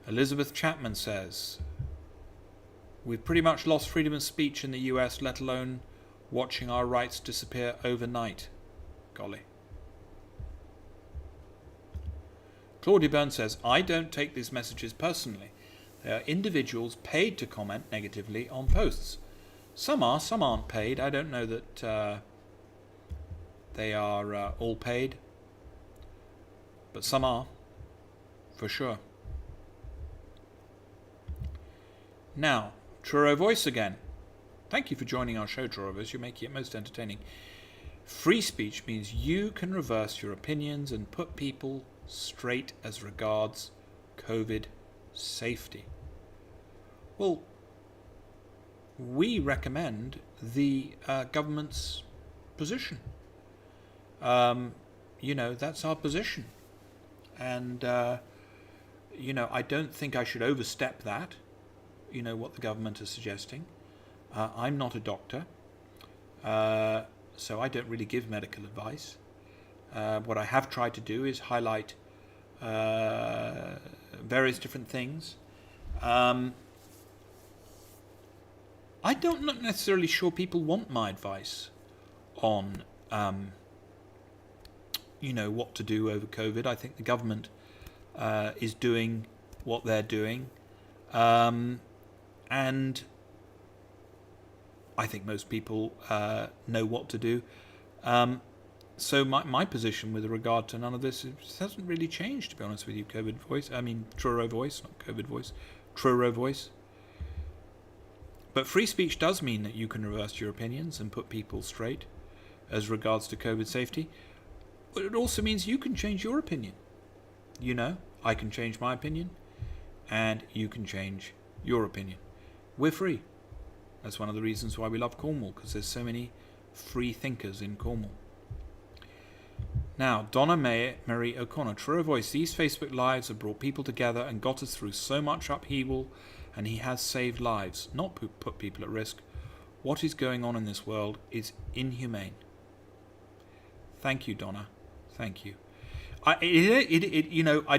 Speaker 4: Elizabeth Chapman says, we've pretty much lost freedom of speech in the US, let alone watching our rights disappear overnight. Golly. Claudia Byrne says, I don't take these messages personally. They are individuals paid to comment negatively on posts. Some are, some aren't paid. I don't know that they are all paid, but some are, for sure. Now, Truro Voice again. Thank you for joining our show, Truro Voice. You're making it most entertaining. Free speech means you can reverse your opinions and put people straight as regards COVID safety. Well, we recommend the government's position. That's our position. And, I don't think I should overstep that, what the government is suggesting. I'm not a doctor, so I don't really give medical advice. What I have tried to do is highlight various different things. I'm not necessarily sure people want my advice on, what to do over COVID. I think the government is doing what they're doing. And I think most people know what to do. So my position with regard to none of this hasn't really changed, to be honest with you, Truro Voice, not COVID Voice, Truro Voice. But free speech does mean that you can reverse your opinions and put people straight as regards to COVID safety. But it also means you can change your opinion. You know, I can change my opinion, and you can change your opinion. We're free. That's one of the reasons why we love Cornwall, because there's so many free thinkers in Cornwall. Now, Donna Mary O'Connor, True Voice. These Facebook Lives have brought people together and got us through so much upheaval, and he has saved lives, not put people at risk. What is going on in this world is inhumane. Thank you, Donna. Thank you. I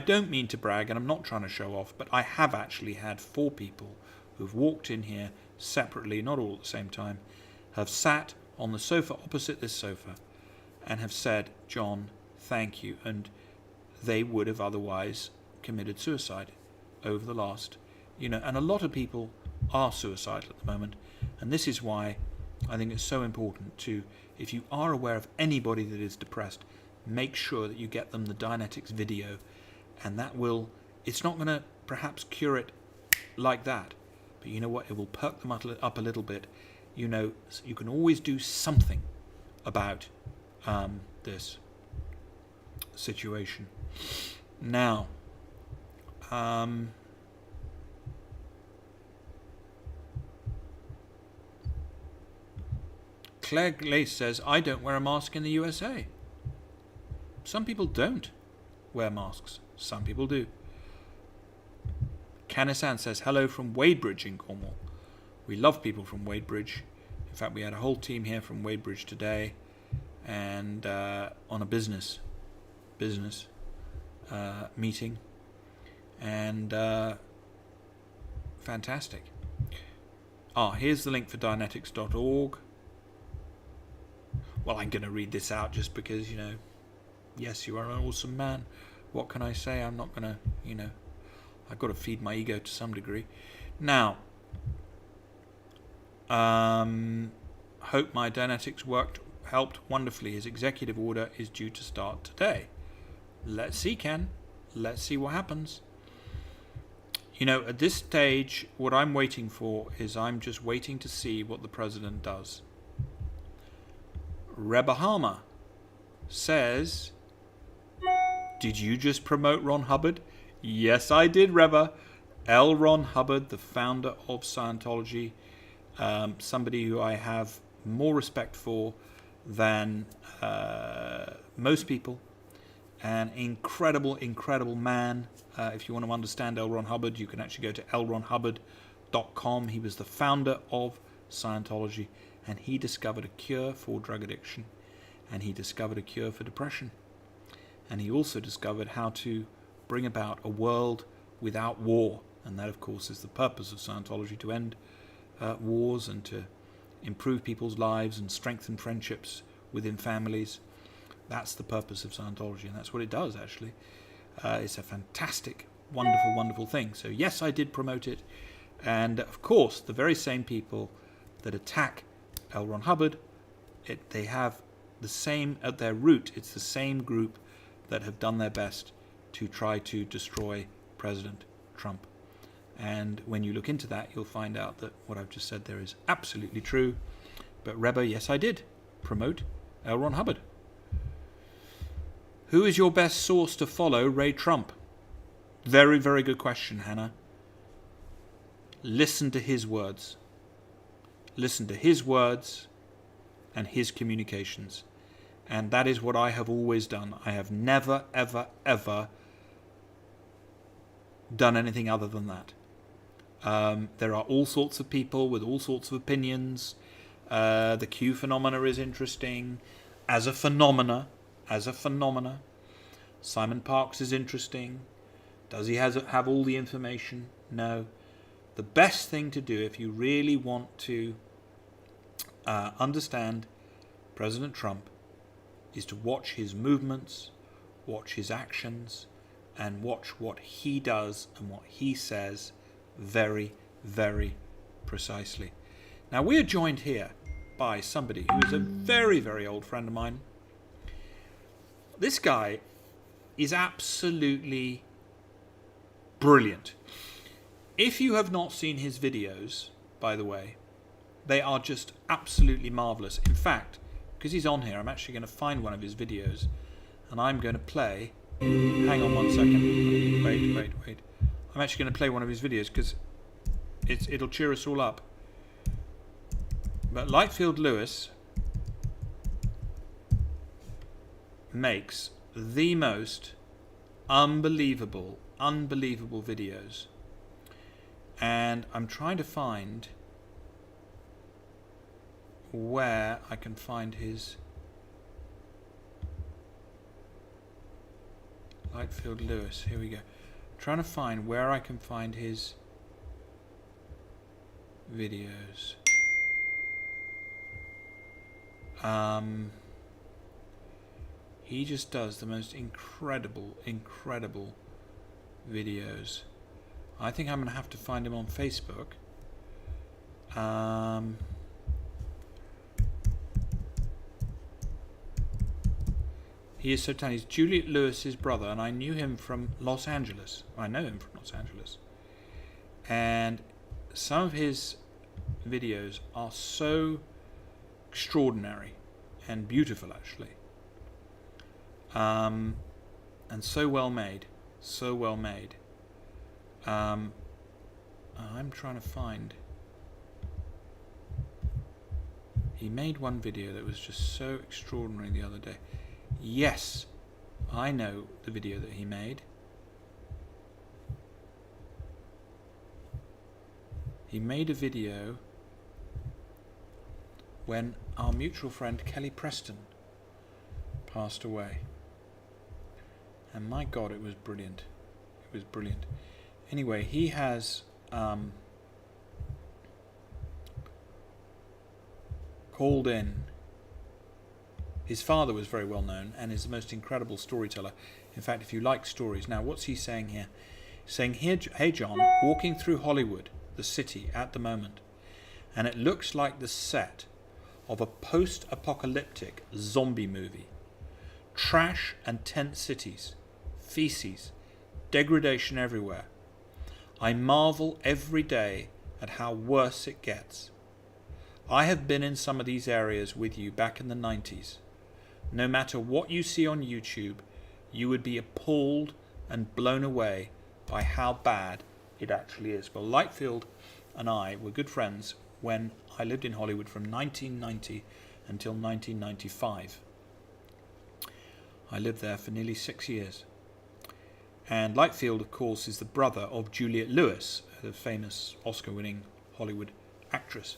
Speaker 4: don't mean to brag, and I'm not trying to show off, but I have actually had 4 people who've walked in here separately, not all at the same time, have sat on the sofa opposite this sofa and have said, John, thank you. And they would have otherwise committed suicide over the last, and a lot of people are suicidal at the moment. And this is why I think it's so important to, if you are aware of anybody that is depressed, make sure that you get them the Dianetics video, and that will, it's not going to perhaps cure it like that, but you know what, it will perk them up a little bit. You can always do something about this situation. Now, Claire Glace says, I don't wear a mask in the USA. Some people don't wear masks. Some people do. Canisan says, hello from Wadebridge in Cornwall. We love people from Wadebridge. In fact, we had a whole team here from Wadebridge today, and on a business meeting, and fantastic. Here's the link for Dianetics.org. Well, I'm going to read this out just because, yes, you are an awesome man. What can I say? I'm not going to, I've got to feed my ego to some degree. Now, hope my Dianetics helped wonderfully. His executive order is due to start today. Let's see, Ken. Let's see what happens. At this stage, what I'm waiting for is I'm just waiting to see what the president does. Rebahama says, did you just promote Ron Hubbard? Yes, I did, Reba. L. Ron Hubbard, the founder of Scientology, somebody who I have more respect for than most people. An incredible, incredible man. If you want to understand L. Ron Hubbard, you can actually go to lronhubbard.com. He was the founder of Scientology, and he discovered a cure for drug addiction, and he discovered a cure for depression, and he also discovered how to bring about a world without war. And that, of course, is the purpose of Scientology, to end wars and to improve people's lives and strengthen friendships within families. That's the purpose of Scientology, and that's what it does, actually. It's a fantastic, wonderful, wonderful thing. So, yes, I did promote it. And, of course, the very same people that attack L. Ron Hubbard, they have the same, at their root, it's the same group that have done their best to try to destroy President Trump. And when you look into that, you'll find out that what I've just said there is absolutely true. But Reba, yes, I did promote L. Ron Hubbard. Who is your best source to follow Ray Trump? Very, very good question, Hannah. Listen to his words. Listen to his words and his communications. And that is what I have always done. I have never, ever, ever done anything other than that. There are all sorts of people with all sorts of opinions. The Q phenomena is interesting. As a phenomena. Simon Parkes is interesting. Does he have all the information? No. The best thing to do if you really want to understand President Trump is to watch his movements, watch his actions, and watch what he does and what he says very, very precisely. Now, we are joined here by somebody who is a very, very old friend of mine. This guy is absolutely brilliant. If you have not seen his videos, by the way, They are just absolutely marvellous. In fact, because he's on here, I'm actually going to find one of his videos and I'm going to play. Hang on 1 second. Wait. I'm actually going to play one of his videos because it'll cheer us all up. But Lightfield Lewis makes the most unbelievable videos. And I'm trying to find where I can find his Lightfield Lewis. Here we go. I'm trying to find where I can find his videos. He just does the most incredible videos. I think I'm going to have to find him on Facebook. He is so tiny. He's Juliet Lewis's brother, and I knew him from Los Angeles. I know him from Los Angeles. And some of his videos are so extraordinary and beautiful, actually. And so well made. I'm trying to find. He made one video that was just so extraordinary the other day. Yes, I know the video that he made. He made a video when our mutual friend Kelly Preston passed away. And my God, it was brilliant. It was brilliant. Anyway, he has called in. His father was very well known and is the most incredible storyteller. In fact, if you like stories. Now, what's he saying here? He's saying, hey John, walking through Hollywood, the city at the moment, and it looks like the set of a post-apocalyptic zombie movie. Trash and tent cities, feces, degradation everywhere. I marvel every day at how worse it gets. I have been in some of these areas with you back in the 90s. No matter what you see on YouTube, you would be appalled and blown away by how bad it actually is. Well, Lightfield and I were good friends when I lived in Hollywood from 1990 until 1995. I lived there for nearly 6 years. And Lightfield, of course, is the brother of Juliet Lewis, the famous Oscar-winning Hollywood actress.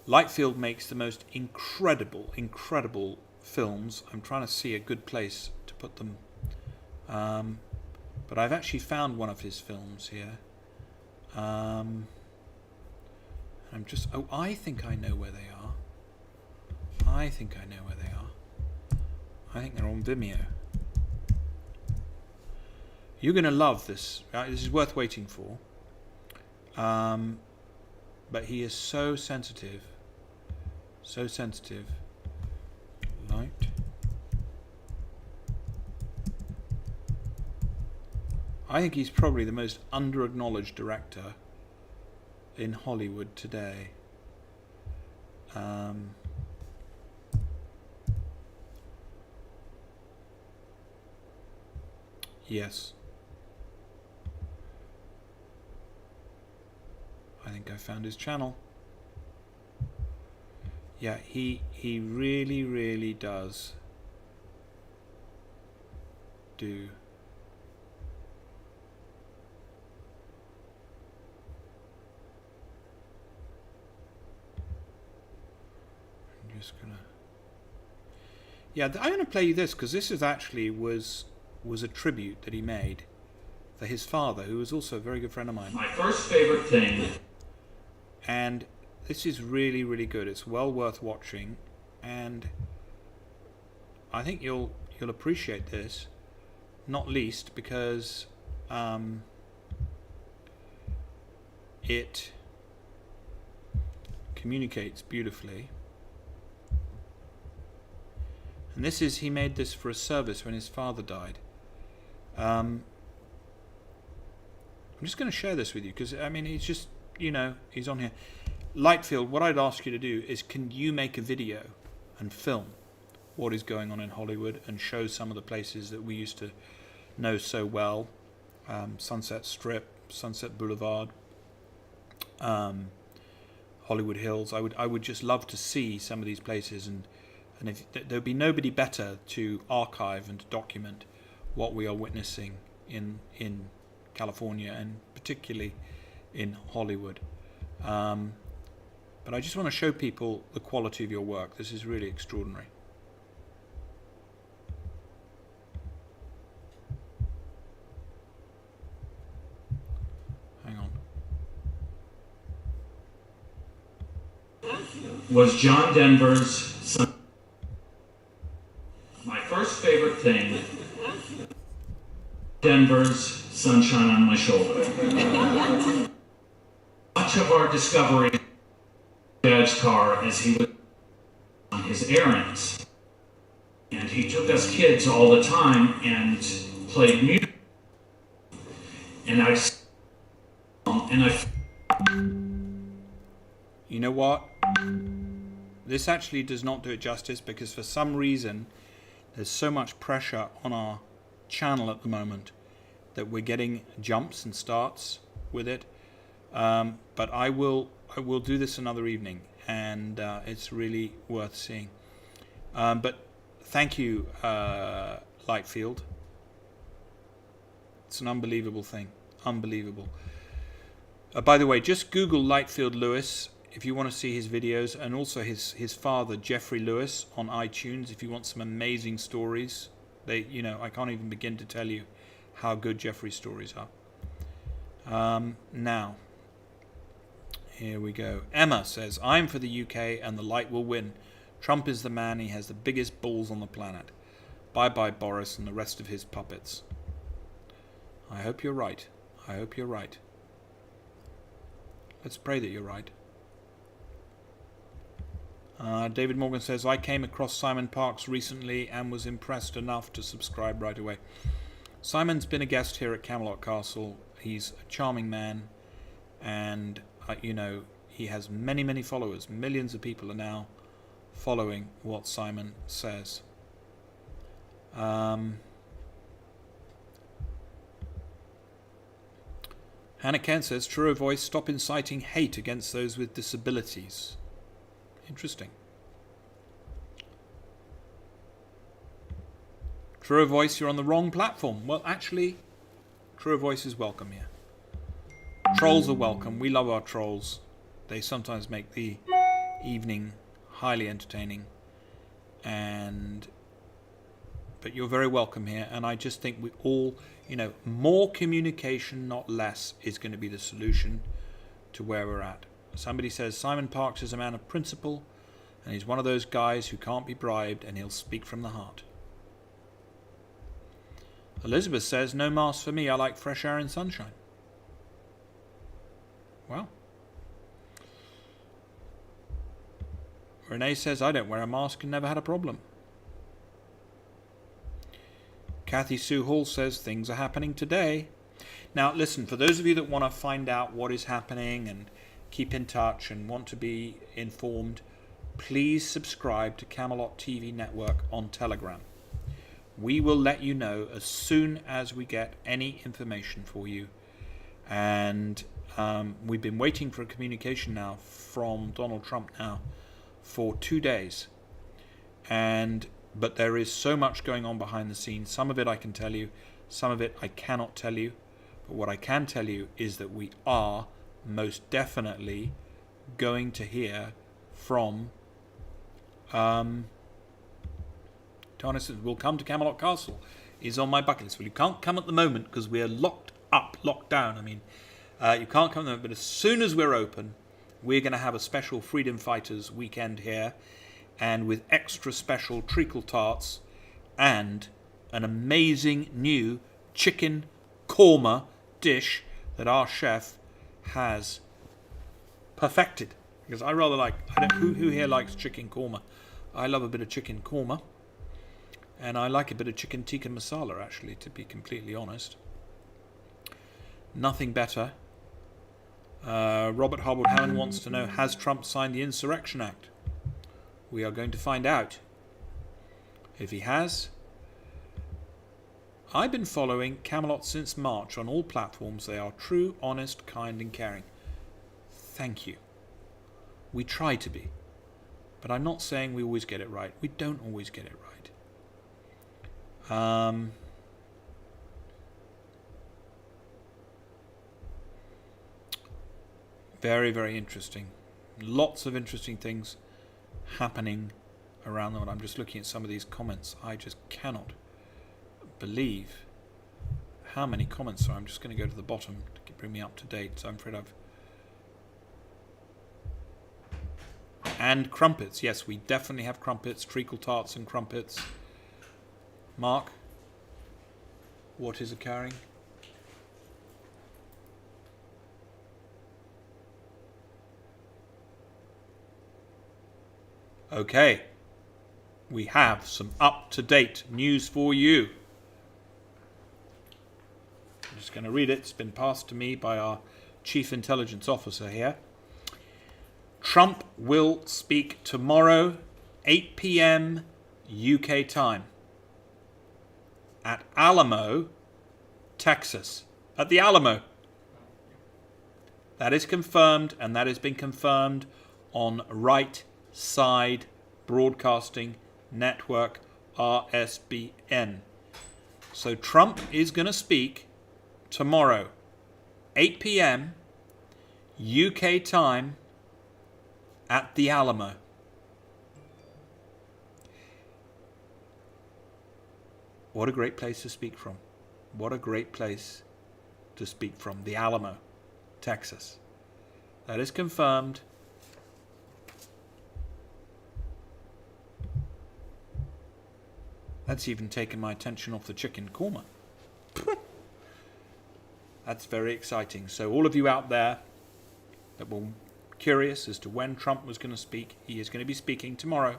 Speaker 4: Lightfield makes the most incredible films. I'm trying to see a good place to put them. But I've actually found one of his films here. I think I know where they are. I think they're on Vimeo. You're going to love this. This is worth waiting for. But he is so sensitive. Light. I think he's probably the most under-acknowledged director in Hollywood today. Yes. I think I found his channel. Yeah, he really does do. I'm just gonna. Yeah, I'm gonna play you this because this is actually was a tribute that he made for his father, who was also a very good friend of mine.
Speaker 5: My first favorite thing.
Speaker 4: And this is really good. It's well worth watching, and I think you'll appreciate this, not least because it communicates beautifully. And this is, he made this for a service when his father died. I'm just going to share this with you because, I mean, he's just, you know, he's on here. Lightfield, what I'd ask you to do is, can you make a video and film what is going on in Hollywood and show some of the places that we used to know so well? Sunset Strip, Sunset Boulevard, Hollywood Hills. I would just love to see some of these places, and if there'd be nobody better to archive and to document what we are witnessing in California, and particularly in Hollywood. But I just want to show people the quality of your work. This is really extraordinary. Hang on.
Speaker 5: Was John Denver's son. My first favorite thing, Denver's Sunshine on My Shoulder. Much of our discovery Dad's car as he was on his errands. And he took us kids all the time and played music. And
Speaker 4: You know what? This actually does not do it justice, because for some reason there's so much pressure on our channel at the moment that we're getting jumps and starts with it. But I will do this another evening, and it's really worth seeing. But thank you, Lightfield. It's an unbelievable thing. Unbelievable. By the way, just Google Lightfield Lewis if you want to see his videos, and also his father, Jeffrey Lewis, on iTunes if you want some amazing stories. I can't even begin to tell you how good Jeffrey's stories are. Now, here we go. Emma says, I'm for the UK and the light will win. Trump is the man. He has the biggest balls on the planet. Bye-bye, Boris and the rest of his puppets. I hope you're right. I hope you're right. Let's pray that you're right. David Morgan says, I came across Simon Parkes recently and was impressed enough to subscribe right away. Simon's been a guest here at Camelot Castle. He's a charming man, and he has many, many followers. Millions of people are now following what Simon says. Hannah Kent says, True Voice, stop inciting hate against those with disabilities. Interesting. True Voice, you're on the wrong platform. Well, actually, True Voice is welcome here. Trolls are welcome. We love our trolls. They sometimes make the evening highly entertaining. But you're very welcome here. And I just think we all, more communication, not less, is going to be the solution to where we're at. Somebody says Simon Parkes is a man of principle, and he's one of those guys who can't be bribed, and he'll speak from the heart. Elizabeth says, no mask for me, I like fresh air and sunshine. Well. Renee says, I don't wear a mask and never had a problem. Kathy Sue Hall says, things are happening today. Now, listen, for those of you that want to find out what is happening and keep in touch and want to be informed, please subscribe to Camelot TV Network on Telegram. We will let you know as soon as we get any information for you. And we've been waiting for a communication now from Donald Trump now for 2 days. But there is so much going on behind the scenes. Some of it I can tell you, some of it I cannot tell you. But what I can tell you is that we are most definitely going to hear from Tarniston. Will come to Camelot Castle is on my bucket list. Well, you can't come at the moment because we are locked down. I mean, you can't come at the moment, but as soon as we're open, we're going to have a special Freedom Fighters weekend here, and with extra special treacle tarts and an amazing new chicken korma dish that our chef has perfected. Because I rather like, who here likes chicken korma? I love a bit of chicken korma, and I like a bit of chicken tikka masala, actually, to be completely honest. Nothing better Robert Harwood Hammond wants to know, has Trump signed the Insurrection Act? We are going to find out. If he has, I've been following Camelot since March on all platforms. They are true, honest, kind and caring. Thank you. We try to be. But I'm not saying we always get it right. We don't always get it right. Very, very interesting. Lots of interesting things happening around the world. I'm just looking at some of these comments. I just cannot believe how many comments are. I'm just going to go to the bottom to bring me up to date. So I'm afraid I've... And crumpets. Yes, we definitely have crumpets. Treacle tarts and crumpets. Mark, what is occurring? Okay, we have some up-to-date news for you. I'm just going to read it. It's been passed to me by our Chief Intelligence Officer here. Trump will speak tomorrow, 8 p.m. UK time, at Alamo, Texas. At the Alamo. That is confirmed, and that has been confirmed on Right Side Broadcasting Network, RSBN. So Trump is going to speak tomorrow, 8 p.m. UK time at the Alamo. What a great place to speak from. What a great place to speak from. The Alamo, Texas. That is confirmed. That's even taken my attention off the chicken korma. That's very exciting. So all of you out there that were curious as to when Trump was going to speak, he is going to be speaking tomorrow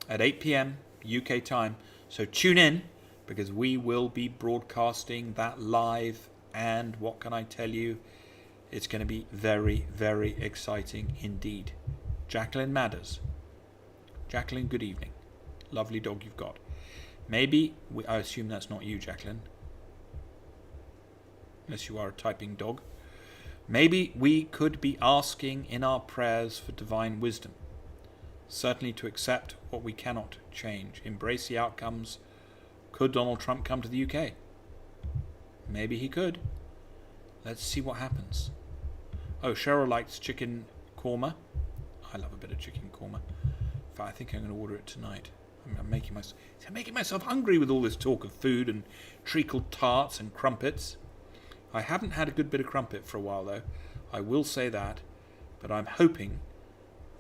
Speaker 4: at 8 p.m. UK time. So tune in, because we will be broadcasting that live, and what can I tell you? It's going to be very, very exciting indeed. Jacqueline Madders. Jacqueline, good evening. Lovely dog you've got. Maybe, I assume that's not you, Jacqueline. Unless you are a typing dog. Maybe we could be asking in our prayers for divine wisdom. Certainly to accept what we cannot change. Embrace the outcomes. Could Donald Trump come to the UK? Maybe he could. Let's see what happens. Oh, Cheryl likes chicken korma. I love a bit of chicken korma. In fact, I think I'm going to order it tonight. I'm making myself hungry with all this talk of food and treacle tarts and crumpets. I haven't had a good bit of crumpet for a while, though. I will say that. But I'm hoping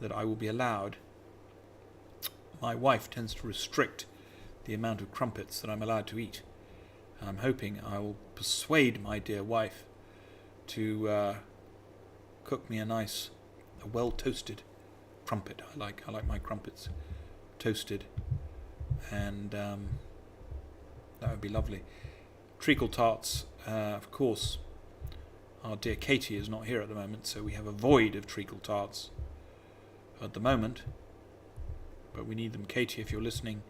Speaker 4: that I will be allowed. My wife tends to restrict the amount of crumpets that I'm allowed to eat. And I'm hoping I will persuade my dear wife to cook me a well-toasted crumpet. I like my crumpets toasted, and that would be lovely. Treacle tarts, of course. Our dear Katie is not here at the moment, so we have a void of treacle tarts at the moment. But we need them. Katie, if you're listening,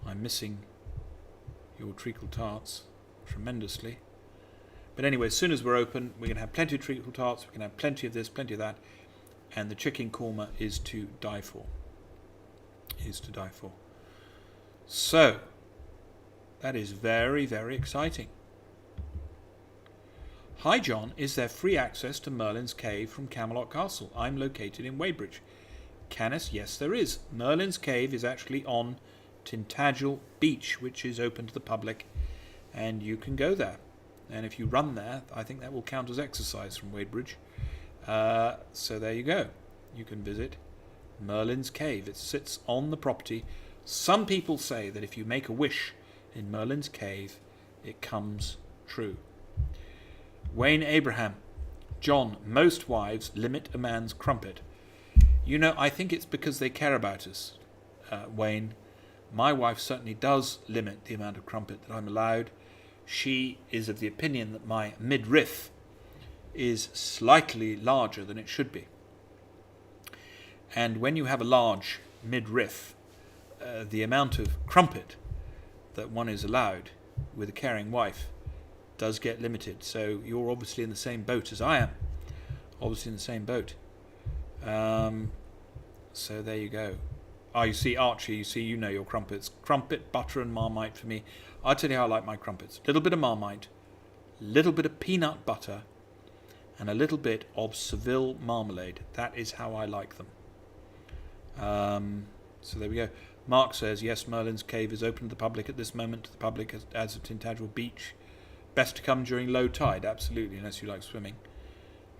Speaker 4: I'm missing your treacle tarts tremendously. But anyway, as soon as we're open, we're going to have plenty of treacle tarts. We're going to have plenty of this, plenty of that. And the chicken korma is to die for. So, that is very, very exciting. Hi John, is there free access to Merlin's Cave from Camelot Castle? I'm located in Weybridge. Canis, yes there is. Merlin's Cave is actually on Tintagel Beach, which is open to the public, and you can go there. And if you run there, I think that will count as exercise from Weybridge. So there you go. You can visit Merlin's Cave. It sits on the property. Some people say that if you make a wish in Merlin's Cave, it comes true. Wayne Abraham. John, most wives limit a man's crumpet. You know, I think it's because they care about us, Wayne. My wife certainly does limit the amount of crumpet that I'm allowed. She is of the opinion that my midriff is slightly larger than it should be. And when you have a large midriff, the amount of crumpet that one is allowed with a caring wife does get limited. So you're obviously in the same boat as I am. Obviously in the same boat. So there you go. Oh, you see, Archie, you know your crumpets. Crumpet, butter and Marmite for me. I'll tell you how I like my crumpets. A little bit of Marmite, little bit of peanut butter, and a little bit of Seville marmalade. That is how I like them. So there we go. Mark says, yes, Merlin's Cave is open to the public at this moment, to the public as a Tintagel beach. Best to come during low tide, absolutely, unless you like swimming.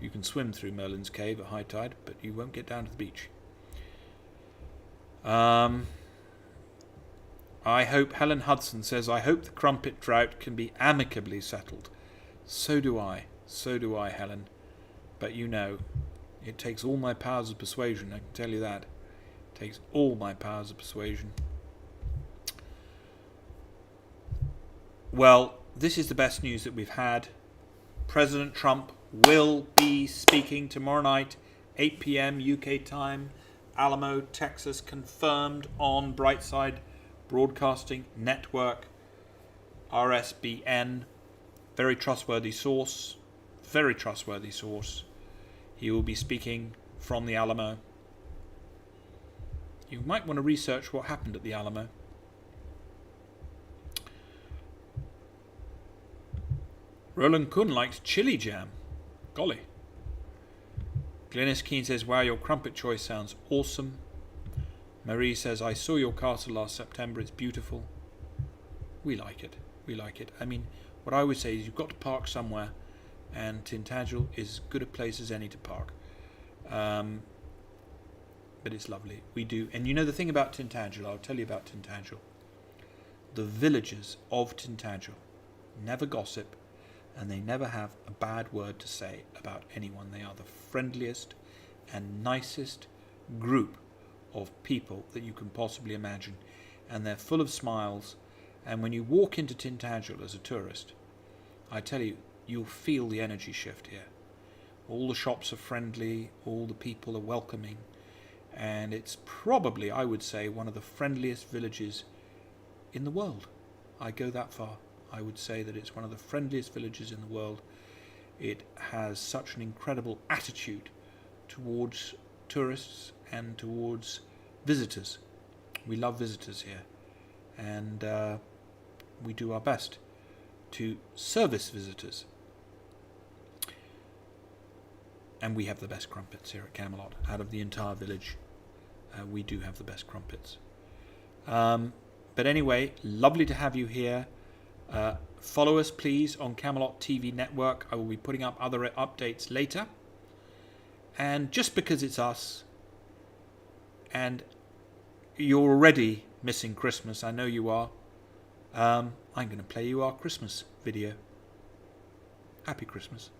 Speaker 4: You can swim through Merlin's Cave at high tide, but you won't get down to the beach. I hope, Helen Hudson says, I hope the crumpet drought can be amicably settled. So do I, Helen. But you know, it takes all my powers of persuasion, I can tell you that. It takes all my powers of persuasion. Well, this is the best news that we've had. President Trump will be speaking tomorrow night, 8 p.m. UK time, Alamo, Texas, confirmed on Brightside Broadcasting Network, RSBN. Very trustworthy source. Very trustworthy source. He will be speaking from the Alamo. You might want to research what happened at the Alamo. Roland Kuhn likes chili jam. Golly. Glennis Keane says, wow, your crumpet choice sounds awesome. Marie says, I saw your castle last September. It's beautiful. We like it. We like it. I mean, what I would say is you've got to park somewhere, and Tintagel is as good a place as any to park. But it's lovely. We do. And you know the thing about Tintagel, I'll tell you about Tintagel. The villagers of Tintagel never gossip, and they never have a bad word to say about anyone. They are the friendliest and nicest group of people that you can possibly imagine, and they're full of smiles. And when you walk into Tintagel as a tourist, I tell you, you'll feel the energy shift here. All the shops are friendly, all the people are welcoming, and it's probably, I would say, one of the friendliest villages in the world. I go that far. I would say that it's one of the friendliest villages in the world. It has such an incredible attitude towards tourists and towards visitors. We love visitors here, and we do our best to service visitors. And we have the best crumpets here at Camelot. Out of the entire village, we do have the best crumpets. But anyway, lovely to have you here. Follow us, please, on Camelot TV Network. I will be putting up other updates later. And just because it's us, and you're already missing Christmas, I know you are, I'm going to play you our Christmas video. Happy Christmas.